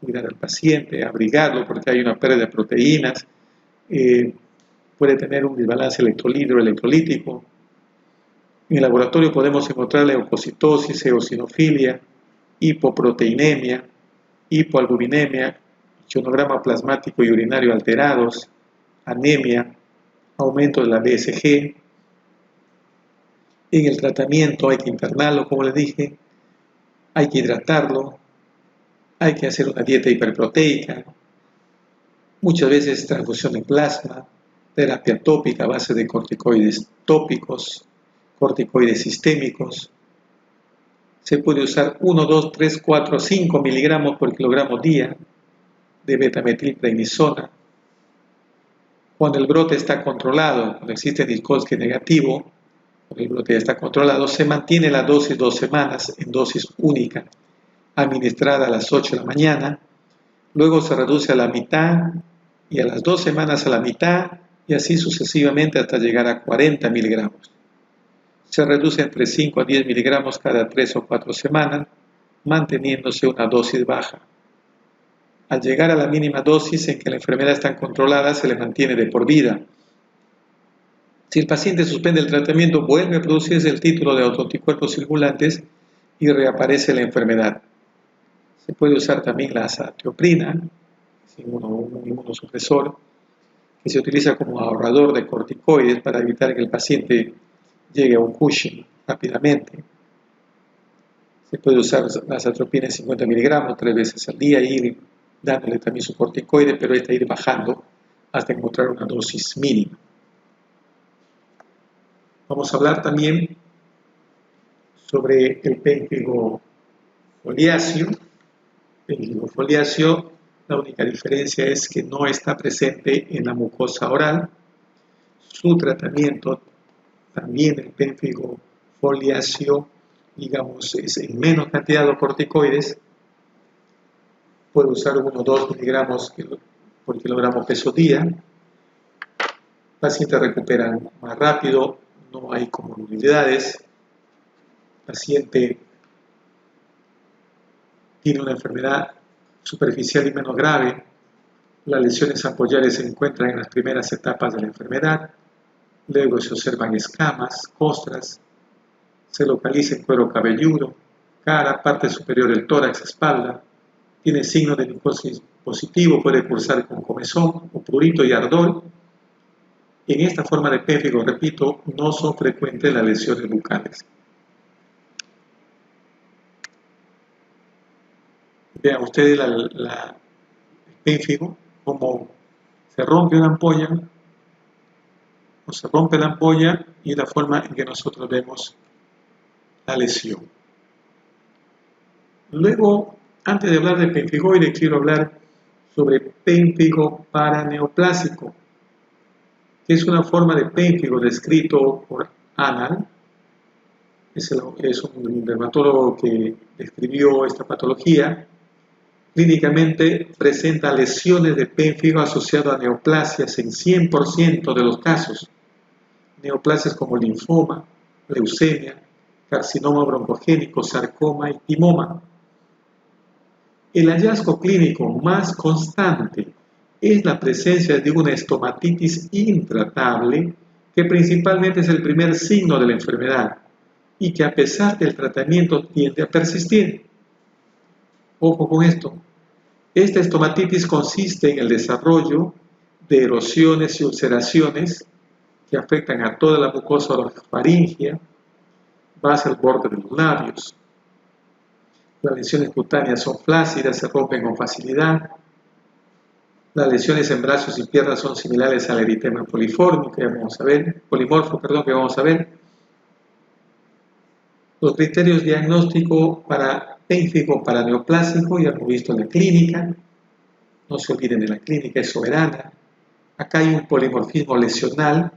Cuidar al paciente, abrigarlo porque hay una pérdida de proteínas. Puede tener un desbalance electrolítico. En el laboratorio podemos encontrar leucocitosis, eosinofilia, hipoproteinemia, hipoalbuminemia, ionograma plasmático y urinario alterados, anemia, aumento de la BSG. En el tratamiento hay que internarlo, como les dije, hay que hidratarlo, hay que hacer una dieta hiperproteica, muchas veces transfusión de plasma, terapia tópica a base de corticoides tópicos, corticoides sistémicos. Se puede usar 1, 2, 3, 4, 5 miligramos por kilogramo día de betametilprednisona. Cuando el brote está controlado, cuando existe Nikolsky negativo, cuando el brote ya está controlado, se mantiene la dosis 2 semanas en dosis única, administrada a las 8 de la mañana, luego se reduce a la mitad y a las 2 semanas a la mitad y así sucesivamente hasta llegar a 40 miligramos. Se reduce entre 5 a 10 miligramos cada 3 o 4 semanas, manteniéndose una dosis baja. Al llegar a la mínima dosis en que la enfermedad está controlada, se le mantiene de por vida. Si el paciente suspende el tratamiento, vuelve a producirse el título de autoanticuerpos circulantes y reaparece la enfermedad. Se puede usar también la azatioprina, un inmunosupresor, que se utiliza como ahorrador de corticoides para evitar que el paciente llegue a un Cushing rápidamente. Se puede usar la azatropina en 50 miligramos 3 veces al día y ir dándole también su corticoide, pero esta ir bajando hasta encontrar una dosis mínima. Vamos a hablar también sobre el pénfigo foliáceo. El pénfigo foliáceo, la única diferencia es que no está presente en la mucosa oral. Su tratamiento también el pénfigo foliáceo, digamos, es en menos cantidad de corticoides. Puede usar 1 o 2 miligramos por kilogramo peso día. Pacientes recuperan más rápido, no hay comorbilidades. Paciente tiene una enfermedad superficial y menos grave. Las lesiones ampollares se encuentran en las primeras etapas de la enfermedad. Luego se observan escamas, costras, se localiza en cuero cabelludo, cara, parte superior del tórax, espalda, tiene signo de Nikolsky positivo, puede cursar con comezón o prurito y ardor. En esta forma de pénfigo, repito, no son frecuentes las lesiones bucales. Vean ustedes el pénfigo, como se rompe una ampolla, o se rompe la ampolla y la forma en que nosotros vemos la lesión. Luego, antes de hablar de pénfigoide, quiero hablar sobre pénfigo paraneoplásico, que es una forma de pénfigo descrito por Anal. Es un dermatólogo que describió esta patología. Clínicamente presenta lesiones de pénfigo asociadas a neoplasias en 100% de los casos. Neoplasias como linfoma, leucemia, carcinoma broncogénico, sarcoma y timoma. El hallazgo clínico más constante es la presencia de una estomatitis intratable, que principalmente es el primer signo de la enfermedad y que a pesar del tratamiento tiende a persistir. Ojo con esto. Esta estomatitis consiste en el desarrollo de erosiones y ulceraciones que afectan a toda la mucosa orofaringea, más al borde de los labios. Las lesiones cutáneas son flácidas, se rompen con facilidad. Las lesiones en brazos y piernas son similares al eritema polimorfo, que vamos a ver. Los criterios diagnósticos para pélvico, para neoplásico, ya hemos visto en la clínica. No se olviden de la clínica, es soberana. Acá hay un polimorfismo lesional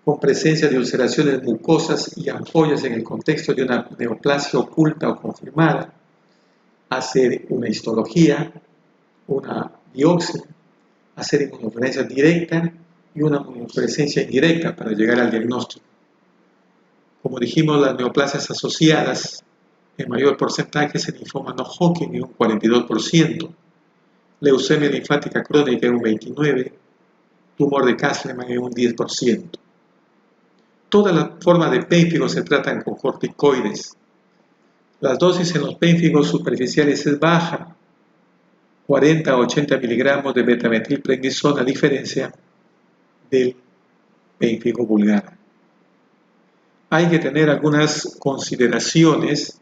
con presencia de ulceraciones mucosas y ampollas en el contexto de una neoplasia oculta o confirmada. Hacer una histología, una biopsia, hacer inmunofluorescencia directa y una inmunofluorescencia indirecta para llegar al diagnóstico. Como dijimos, las neoplasias asociadas en mayor porcentaje es el linfoma no Hodgkin en un 42%, leucemia linfática crónica en un 29%, tumor de Castleman en un 10%. Todas las formas de pénfigo se tratan con corticoides. Las dosis en los pénfigos superficiales es baja, 40 a 80 miligramos de betametilprednisona, a diferencia del pénfigo vulgar. Hay que tener algunas consideraciones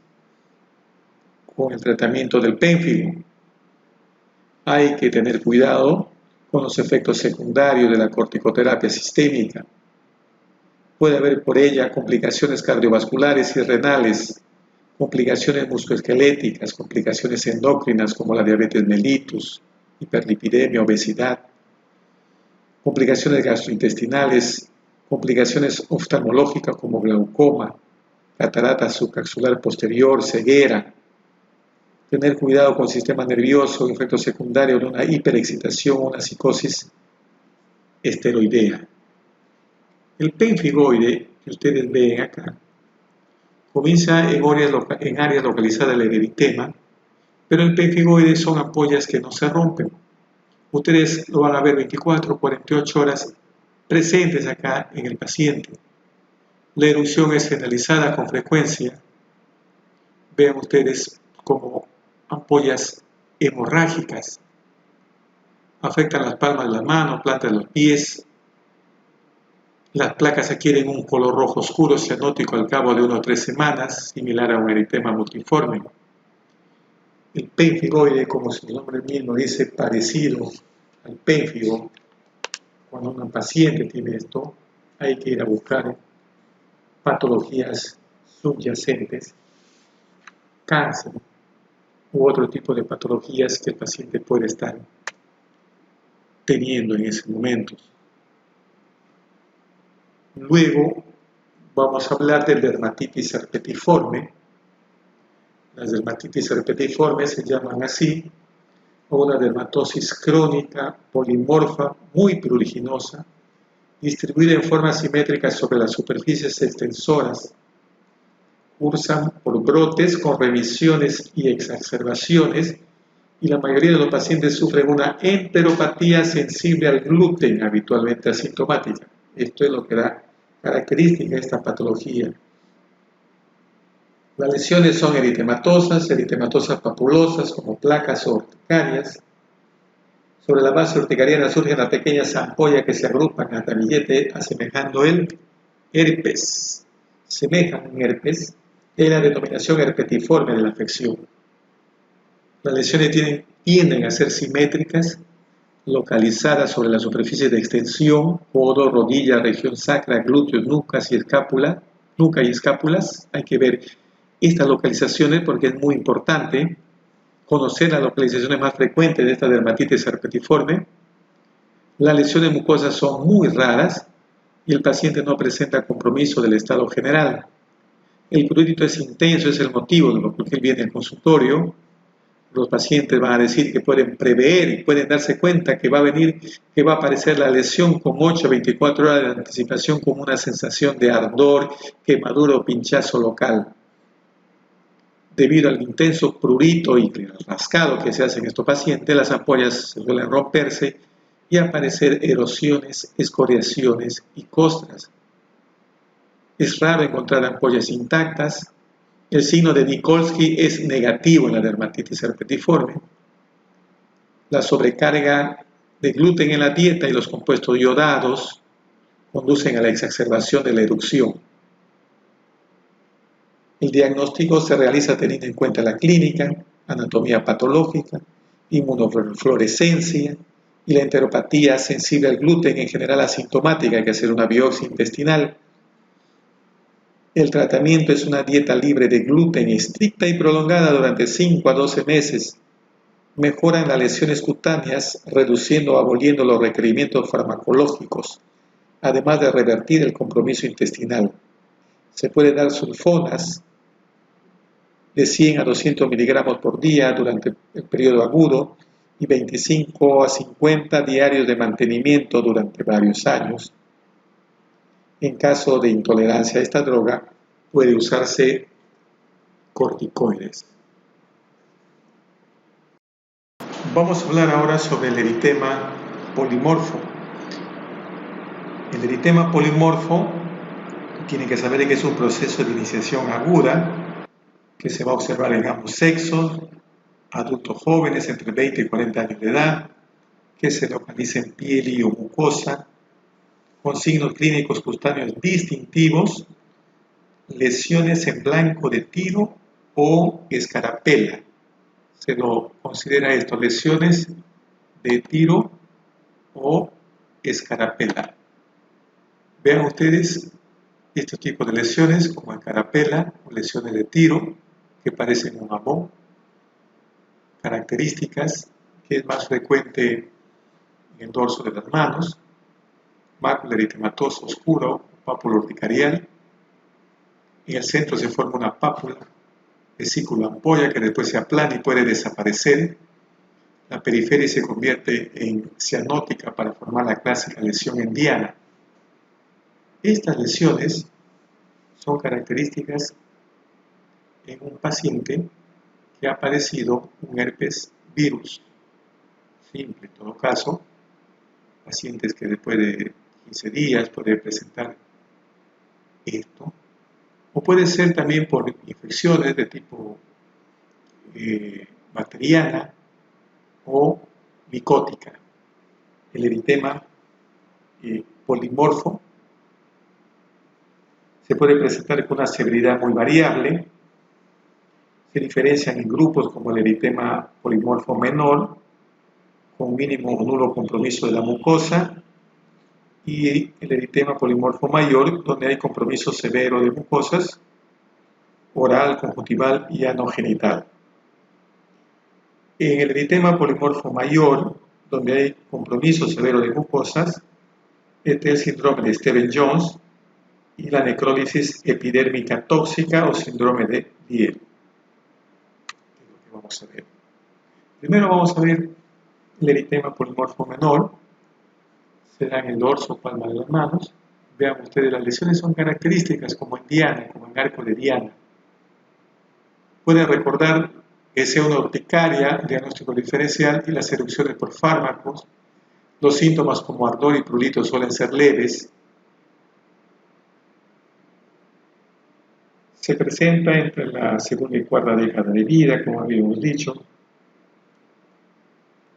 con el tratamiento del pénfigo. Hay que tener cuidado con los efectos secundarios de la corticoterapia sistémica. Puede haber por ella complicaciones cardiovasculares y renales, complicaciones musculoesqueléticas, complicaciones endocrinas como la diabetes mellitus, hiperlipidemia, obesidad, complicaciones gastrointestinales, complicaciones oftalmológicas como glaucoma, catarata subcapsular posterior, ceguera. Tener cuidado con el sistema nervioso, efectos secundarios de una hiperexcitación o una psicosis esteroidea. El pénfigoide que ustedes ven acá comienza en áreas localizadas del eritema, pero el pénfigoide son ampollas que no se rompen. Ustedes lo van a ver 24 o 48 horas presentes acá en el paciente. La erupción es generalizada con frecuencia. Vean ustedes como ampollas hemorrágicas afectan las palmas de las manos, plantas de los pies. Las placas adquieren un color rojo oscuro cianótico al cabo de 1 o 3 semanas, similar a un eritema multiforme. El pénfigoide, como su nombre mismo dice, parecido al pénfigo. Cuando un paciente tiene esto, hay que ir a buscar patologías subyacentes, cáncer u otro tipo de patologías que el paciente puede estar teniendo en ese momento. Luego vamos a hablar de dermatitis herpetiforme. Las dermatitis herpetiformes se llaman así, o una dermatosis crónica, polimorfa, muy pruriginosa, distribuida en forma simétrica sobre las superficies extensoras. Cursan por brotes con remisiones y exacerbaciones, y la mayoría de los pacientes sufren una enteropatía sensible al gluten, habitualmente asintomática. Esto es lo que da característica a esta patología. Las lesiones son eritematosas papulosas como placas o urticarias. Sobre la base urticariana surgen las pequeñas ampollas que se agrupan a ramillete asemejando el herpes. Semejan un herpes, es la denominación herpetiforme de la afección. Las lesiones tienden a ser simétricas, localizadas sobre la superficie de extensión, codo, rodilla, región sacra, glúteos, nuca y escápulas. Hay que ver estas localizaciones porque es muy importante conocer las localizaciones más frecuentes de esta dermatitis herpetiforme. Las lesiones mucosas son muy raras y el paciente no presenta compromiso del estado general. El prurito es intenso, es el motivo de lo que viene al consultorio. Los pacientes van a decir que pueden prever y pueden darse cuenta que va a aparecer la lesión con 8 a 24 horas de anticipación con una sensación de ardor, quemadura o pinchazo local. Debido al intenso prurito y el rascado que se hace en estos pacientes, las ampollas suelen romperse y aparecer erosiones, escoriaciones y costras. Es raro encontrar ampollas intactas. El signo de Nikolsky es negativo en la dermatitis herpetiforme. La sobrecarga de gluten en la dieta y los compuestos iodados conducen a la exacerbación de la erupción. El diagnóstico se realiza teniendo en cuenta la clínica, anatomía patológica, inmunofluorescencia y la enteropatía sensible al gluten, en general asintomática. Hay que hacer una biopsia intestinal. El tratamiento es una dieta libre de gluten estricta y prolongada durante 5 a 12 meses. Mejoran las lesiones cutáneas, reduciendo o aboliendo los requerimientos farmacológicos, además de revertir el compromiso intestinal. Se puede dar sulfonas de 100 a 200 miligramos por día durante el periodo agudo y 25 a 50 diarios de mantenimiento durante varios años. En caso de intolerancia a esta droga, puede usarse corticoides. Vamos a hablar ahora sobre el eritema polimorfo. El eritema polimorfo, tienen que saber que es un proceso de iniciación aguda que se va a observar en ambos sexos, adultos jóvenes entre 20 y 40 años de edad, que se localiza en piel y o mucosa, con signos clínicos cutáneos distintivos, lesiones en blanco de tiro o escarapela. Se lo considera esto, lesiones de tiro o escarapela. Vean ustedes estos tipos de lesiones como escarapela o lesiones de tiro que parecen un amón. Características que es más frecuente en el dorso de las manos, mácula eritematosa oscura o pápula urticarial. En el centro se forma una pápula, vesícula ampolla que después se aplana y puede desaparecer. La periferia se convierte en cianótica para formar la clásica lesión en diana. Estas lesiones son características en un paciente que ha padecido un herpes virus simple. En todo caso, pacientes que después de 15 días pueden presentar esto, o puede ser también por infecciones de tipo bacteriana o micótica. El eritema polimorfo se puede presentar con una severidad muy variable. Se diferencian en grupos como el eritema polimorfo menor, con mínimo o nulo compromiso de la mucosa, y el eritema polimorfo mayor, donde hay compromiso severo de mucosas, oral, conjuntival y anogenital. En el eritema polimorfo mayor, donde hay compromiso severo de mucosas, este es el síndrome de Stevens-Jones y la necrólisis epidérmica tóxica o síndrome de Liel. Es lo que vamos a ver. Primero vamos a ver el eritema polimorfo menor. Se da en el dorso, palma de las manos. Vean ustedes, las lesiones son características como en diana, como en arco de diana. Pueden recordar que sea una urticaria, diagnóstico diferencial, y las erupciones por fármacos. Los síntomas como ardor y prurito suelen ser leves. Se presenta entre la segunda y cuarta década de vida, como habíamos dicho.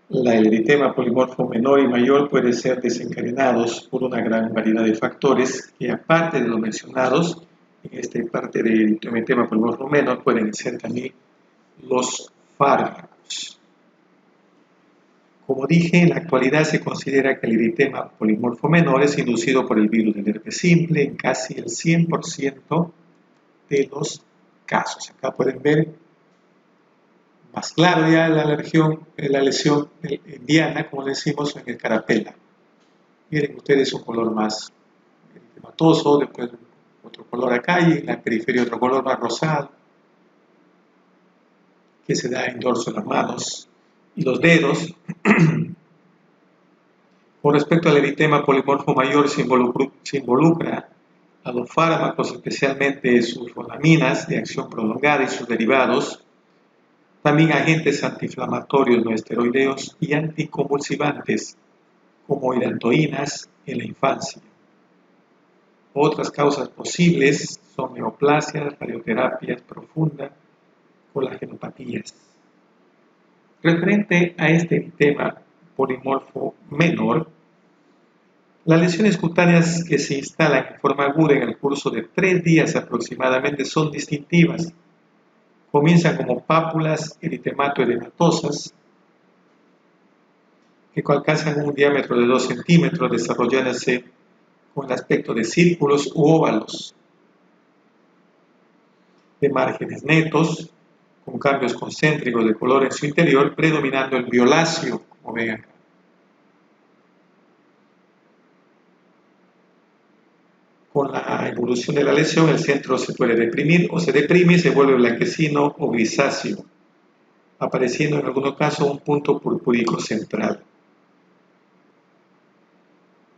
El eritema polimorfo menor y mayor puede ser desencadenados por una gran variedad de factores que, aparte de los mencionados en esta parte del eritema polimorfo menor, pueden ser también los fármacos. Como dije, en la actualidad se considera que el eritema polimorfo menor es inducido por el virus del herpes simple en casi el 100% de los casos. Acá pueden ver más claro ya la lesión en diana, como le decimos, en escarapela. Miren ustedes un color más eritematoso, después otro color acá y en la periferia otro color más rosado, que se da en dorso de las manos y los dedos. Con respecto al eritema polimorfo mayor, se involucra a los fármacos, especialmente sulfonaminas de acción prolongada y sus derivados, también agentes antiinflamatorios no esteroideos y anticonvulsivantes, como hidantoínas en la infancia. Otras causas posibles son neoplasias, radioterapias profundas, colagenopatías. Referente a este eritema polimorfo menor, Las lesiones cutáneas que se instalan en forma aguda en el curso de 3 días aproximadamente son distintivas. Comienzan como pápulas eritemato-edematosas que alcanzan un diámetro de 2 centímetros, desarrollándose con el aspecto de círculos u óvalos, de márgenes netos, con cambios concéntricos de color en su interior, predominando el violáceo, como ven acá. Con la evolución de la lesión, el centro se puede deprimir o se deprime y se vuelve blanquecino o grisáceo, apareciendo en algunos casos un punto purpúrico central.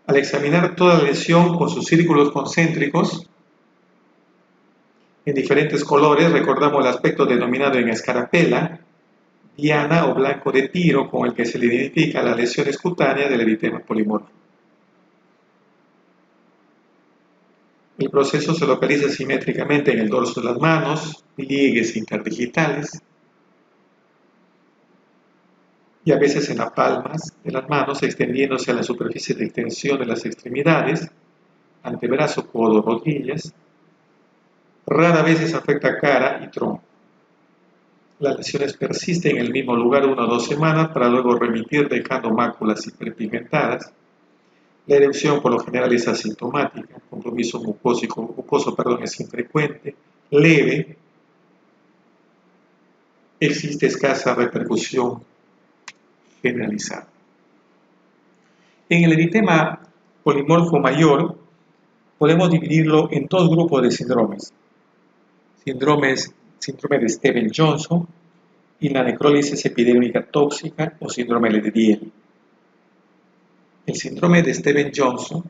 Al examinar toda la lesión con sus círculos concéntricos, en diferentes colores, recordamos el aspecto denominado en escarapela, diana o blanco de tiro, con el que se le identifica las lesiones cutáneas del eritema polimorfo. El proceso se localiza simétricamente en el dorso de las manos, pliegues interdigitales, y a veces en las palmas de las manos, extendiéndose a la superficie de extensión de las extremidades, antebrazo, codo, rodillas. Rara vez afecta cara y tronco. Las lesiones persisten en el mismo lugar 1 o 2 semanas para luego remitir dejando máculas hiperpigmentadas. La erupción por lo general es asintomática, el compromiso mucoso es infrecuente, leve, existe escasa repercusión generalizada. En el eritema polimorfo mayor podemos dividirlo en 2 grupos de síndromes. Síndrome de Stevens-Johnson y la necrólisis epidérmica tóxica o síndrome de Diel. El síndrome de Stevens-Johnson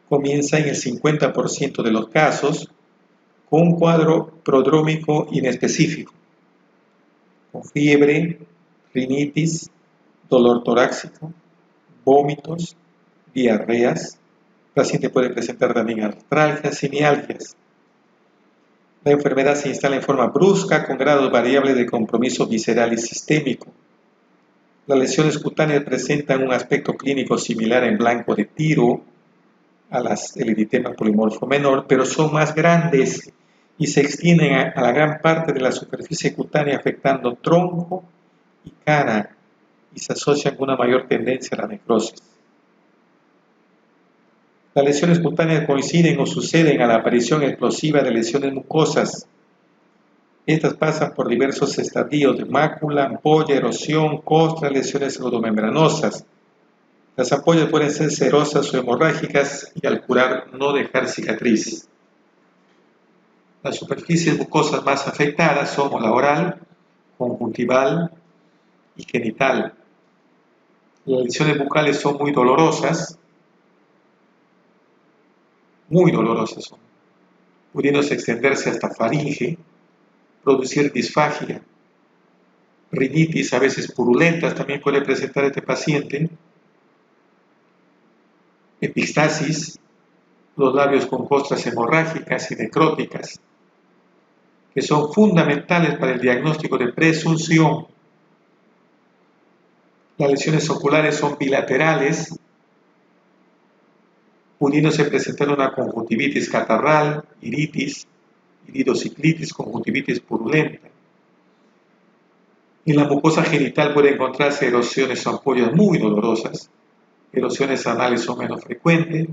comienza en el 50% de los casos con un cuadro prodrómico inespecífico, con fiebre, rinitis, dolor torácico, vómitos, diarreas. El paciente puede presentar también artralgias y mialgias. La enfermedad se instala en forma brusca con grados variables de compromiso visceral y sistémico. Las lesiones cutáneas presentan un aspecto clínico similar en blanco de tiro a las del eritema polimorfo menor, pero son más grandes y se extienden a la gran parte de la superficie cutánea afectando tronco y cara y se asocian con una mayor tendencia a la necrosis. Las lesiones cutáneas coinciden o suceden a la aparición explosiva de lesiones mucosas. Estas pasan por diversos estadios de mácula, ampolla, erosión, costra, lesiones pseudomembranosas. Las ampollas pueden ser cerosas o hemorrágicas y al curar no dejar cicatriz. Las superficies mucosas más afectadas son la oral, conjuntival y genital. Las lesiones bucales son muy dolorosas son, pudiéndose extenderse hasta faringe, producir disfagia, rinitis a veces purulentas también puede presentar este paciente, epistasis, los labios con costras hemorrágicas y necróticas, que son fundamentales para el diagnóstico de presunción. Las lesiones oculares son bilaterales, pudiéndose presentar una conjuntivitis catarral, iritis, iridociclitis, conjuntivitis purulenta. En la mucosa genital puede encontrarse erosiones o ampollas muy dolorosas. Erosiones anales son menos frecuentes.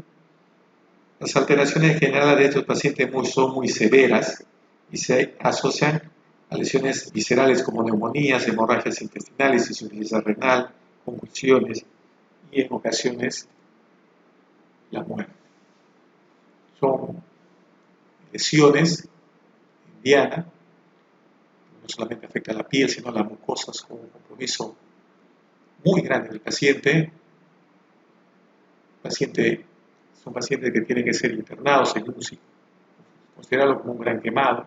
Las alteraciones generales de estos pacientes son muy severas y se asocian a lesiones viscerales como neumonías, hemorragias intestinales, insuficiencia renal, convulsiones y en ocasiones la muerte. Son lesiones en diana, no solamente afecta la piel, sino las mucosas con un compromiso muy grande del paciente. Son pacientes que tienen que ser internados en UCI, considerarlo como un gran quemado.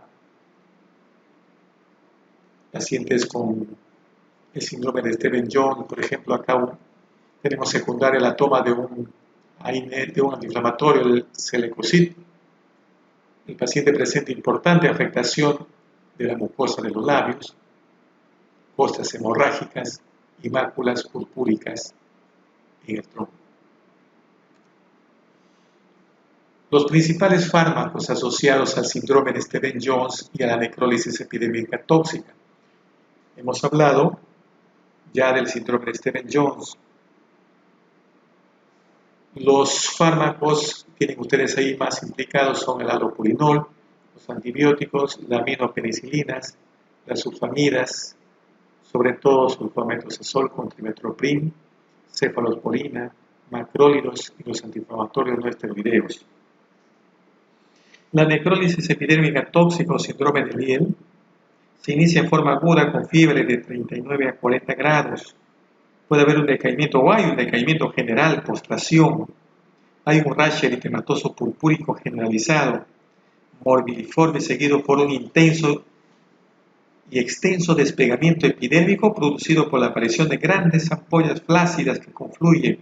Pacientes con el síndrome de Stevens-Johnson, por ejemplo, acá tenemos secundaria la toma de un antiinflamatorio, el Celecoxib. El paciente presenta importante afectación de la mucosa de los labios, costras hemorrágicas y máculas purpúricas en el tronco. Los principales fármacos asociados al síndrome de Stevens-Jones y a la necrólisis epidémica tóxica. Hemos hablado ya del síndrome de Stevens-Jones. Los fármacos que tienen ustedes ahí más implicados son el allopurinol, los antibióticos, las aminopenicilinas, las sulfamidas, sobre todo sulfametosazol con trimethoprim, cefalosporina, macrólidos y los antiinflamatorios no esteroideos. La necrólisis epidérmica tóxica o síndrome de Liel se inicia en forma aguda con fiebre de 39 a 40 grados. Puede haber un decaimiento o hay un decaimiento general, postración. Hay un rash eritematoso purpúrico generalizado, morbilliforme seguido por un intenso y extenso despegamiento epidérmico producido por la aparición de grandes ampollas flácidas que confluyen.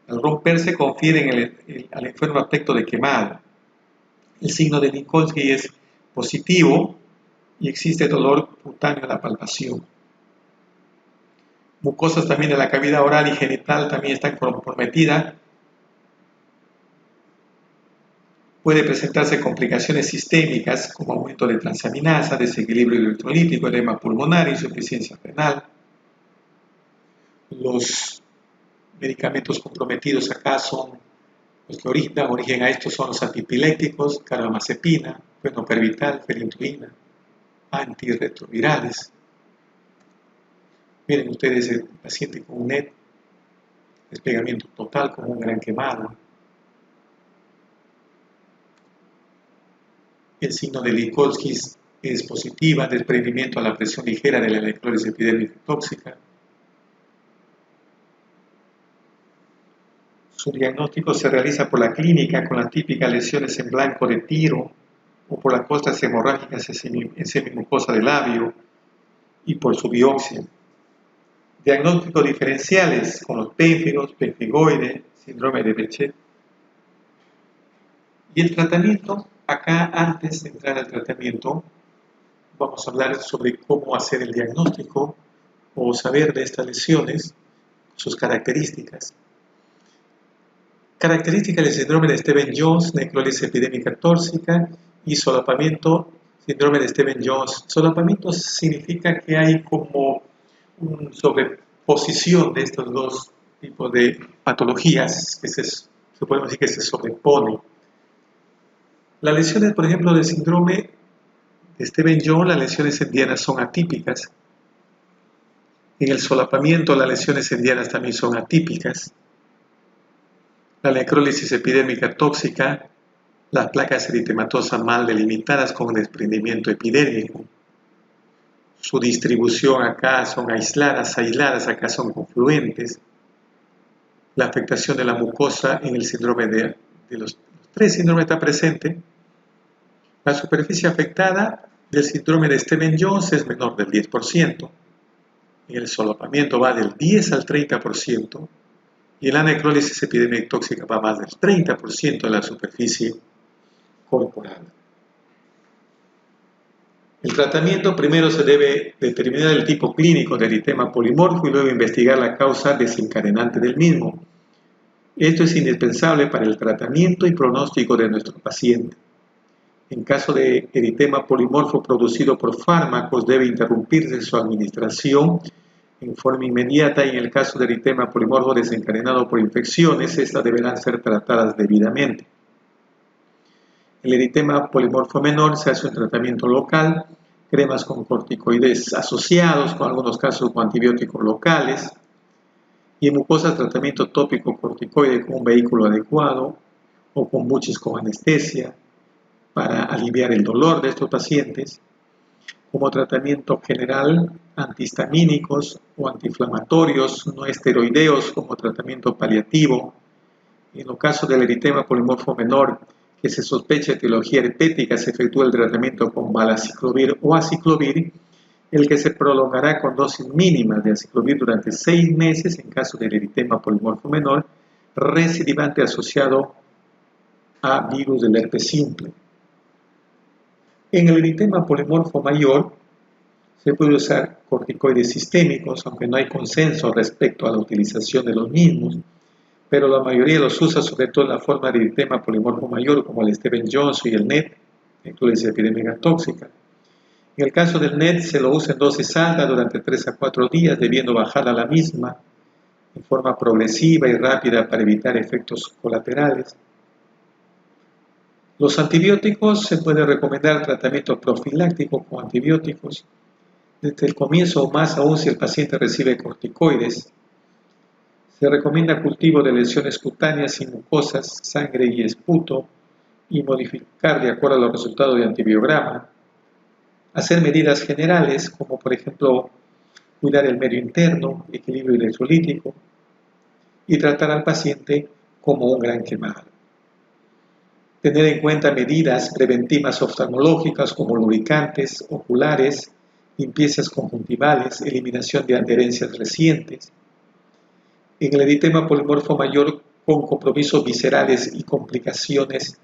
Al romperse confieren al enfermo aspecto de quemado. El signo de Nikolsky es positivo y existe dolor cutáneo en la palpación. Mucosas también de la cavidad oral y genital también están comprometidas. Puede presentarse complicaciones sistémicas como aumento de transaminasa, desequilibrio electrolítico, edema pulmonar, insuficiencia renal. Los medicamentos comprometidos acá son los que dan origen a estos son los antipilépticos, carbamazepina, fenopervital, felintoína, antirretrovirales. Miren ustedes el paciente con un NET, despegamiento total con un gran quemado. El signo de Nikolsky es positiva, desprendimiento a la presión ligera de la necrólisis epidérmica tóxica. Su diagnóstico se realiza por la clínica con las típicas lesiones en blanco de tiro o por las costras hemorrágicas en semimucosa del labio y por su biopsia. Diagnósticos diferenciales con los pénfigos, pemfigoide, síndrome de Behçet. Y el tratamiento, acá antes de entrar al tratamiento, vamos a hablar sobre cómo hacer el diagnóstico o saber de estas lesiones, sus características. Características del síndrome de Stevens-Jones, necrólisis epidémica tóxica y solapamiento, síndrome de Stevens-Jones. Solapamiento significa que hay como una sobreposición de estos dos tipos de patologías que se puede decir que se sobreponen. Las lesiones, por ejemplo, del síndrome de Stevens-Jones, las lesiones endianas son atípicas. En el solapamiento, las lesiones endianas también son atípicas. La necrólisis epidérmica tóxica, las placas eritematosas mal delimitadas con desprendimiento epidérmico. Su distribución acá son aisladas, acá son confluentes. La afectación de la mucosa en el síndrome de los tres síndromes está presente. La superficie afectada del síndrome de Stevens-Jones es menor del 10%. En el solapamiento va del 10 al 30%. Y en la necrólisis epidémica tóxica va más del 30% de la superficie corporal. El tratamiento primero se debe determinar el tipo clínico de eritema polimorfo y luego investigar la causa desencadenante del mismo. Esto es indispensable para el tratamiento y pronóstico de nuestro paciente. En caso de eritema polimorfo producido por fármacos, debe interrumpirse su administración en forma inmediata y en el caso de eritema polimorfo desencadenado por infecciones, estas deberán ser tratadas debidamente. El eritema polimorfo menor se hace un tratamiento local, cremas con corticoides asociados, con algunos casos con antibióticos locales, y en mucosas tratamiento tópico corticoide con un vehículo adecuado o con buches con anestesia para aliviar el dolor de estos pacientes. Como tratamiento general, antihistamínicos o antiinflamatorios no esteroideos como tratamiento paliativo. En los casos del eritema polimorfo menor que se sospecha etiología herpética, se efectúa el tratamiento con valaciclovir o aciclovir, el que se prolongará con dosis mínimas de aciclovir durante 6 meses en caso del eritema polimorfo menor recidivante asociado a virus del herpes simple. En el eritema polimorfo mayor se puede usar corticoides sistémicos, aunque no hay consenso respecto a la utilización de los mismos, pero la mayoría los usa sobre todo en la forma de eritema polimorfo mayor, como el Stevens-Johnson y el NET, necrólisis epidémica tóxica. En el caso del NET se lo usa en dosis alta durante 3 a 4 días, debiendo bajar a la misma en forma progresiva y rápida para evitar efectos colaterales. Los antibióticos, se puede recomendar tratamiento profiláctico con antibióticos desde el comienzo, o más aún si el paciente recibe corticoides. Se recomienda cultivo de lesiones cutáneas y mucosas, sangre y esputo, y modificar de acuerdo a los resultados de antibiograma. Hacer medidas generales, como por ejemplo cuidar el medio interno, equilibrio electrolítico, y tratar al paciente como un gran quemado. Tener en cuenta medidas preventivas oftalmológicas como lubricantes oculares, limpiezas conjuntivales, eliminación de adherencias recientes. En el eritema polimorfo mayor con compromisos viscerales y complicaciones,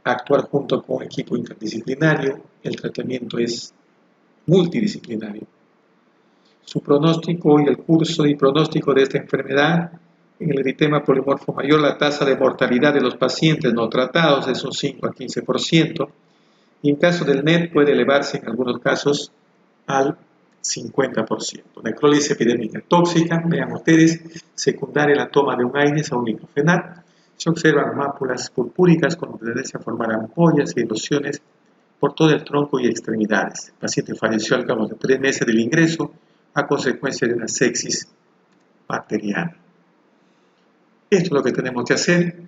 actuar junto con equipo interdisciplinario. El tratamiento es multidisciplinario. Su pronóstico y el curso y pronóstico de esta enfermedad: en el eritema polimorfo mayor, la tasa de mortalidad de los pacientes no tratados es un 5 a 15%, y en caso del NET puede elevarse en algunos casos al 50%. Necrólisis epidémica tóxica, vean ustedes, secundaria a la toma de un AINES o un diclofenac. Se observan máculas purpúricas con tendencia a formar ampollas y erosiones por todo el tronco y extremidades. El paciente falleció al cabo de 3 meses del ingreso a consecuencia de una sepsis bacteriana. Esto es lo que tenemos que hacer: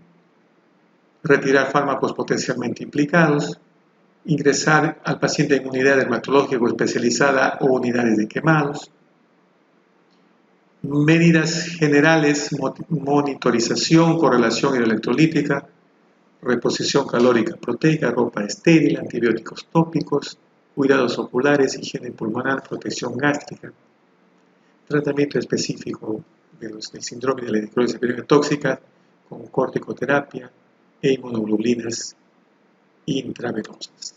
retirar fármacos potencialmente implicados, ingresar al paciente en unidad dermatológica especializada o unidades de quemados, medidas generales, monitorización, correlación hidroelectrolítica, reposición calórica proteica, ropa estéril, antibióticos tópicos, cuidados oculares, higiene pulmonar, protección gástrica, tratamiento específico del síndrome de la necrosis epidémica tóxica con corticoterapia e inmunoglobulinas intravenosas.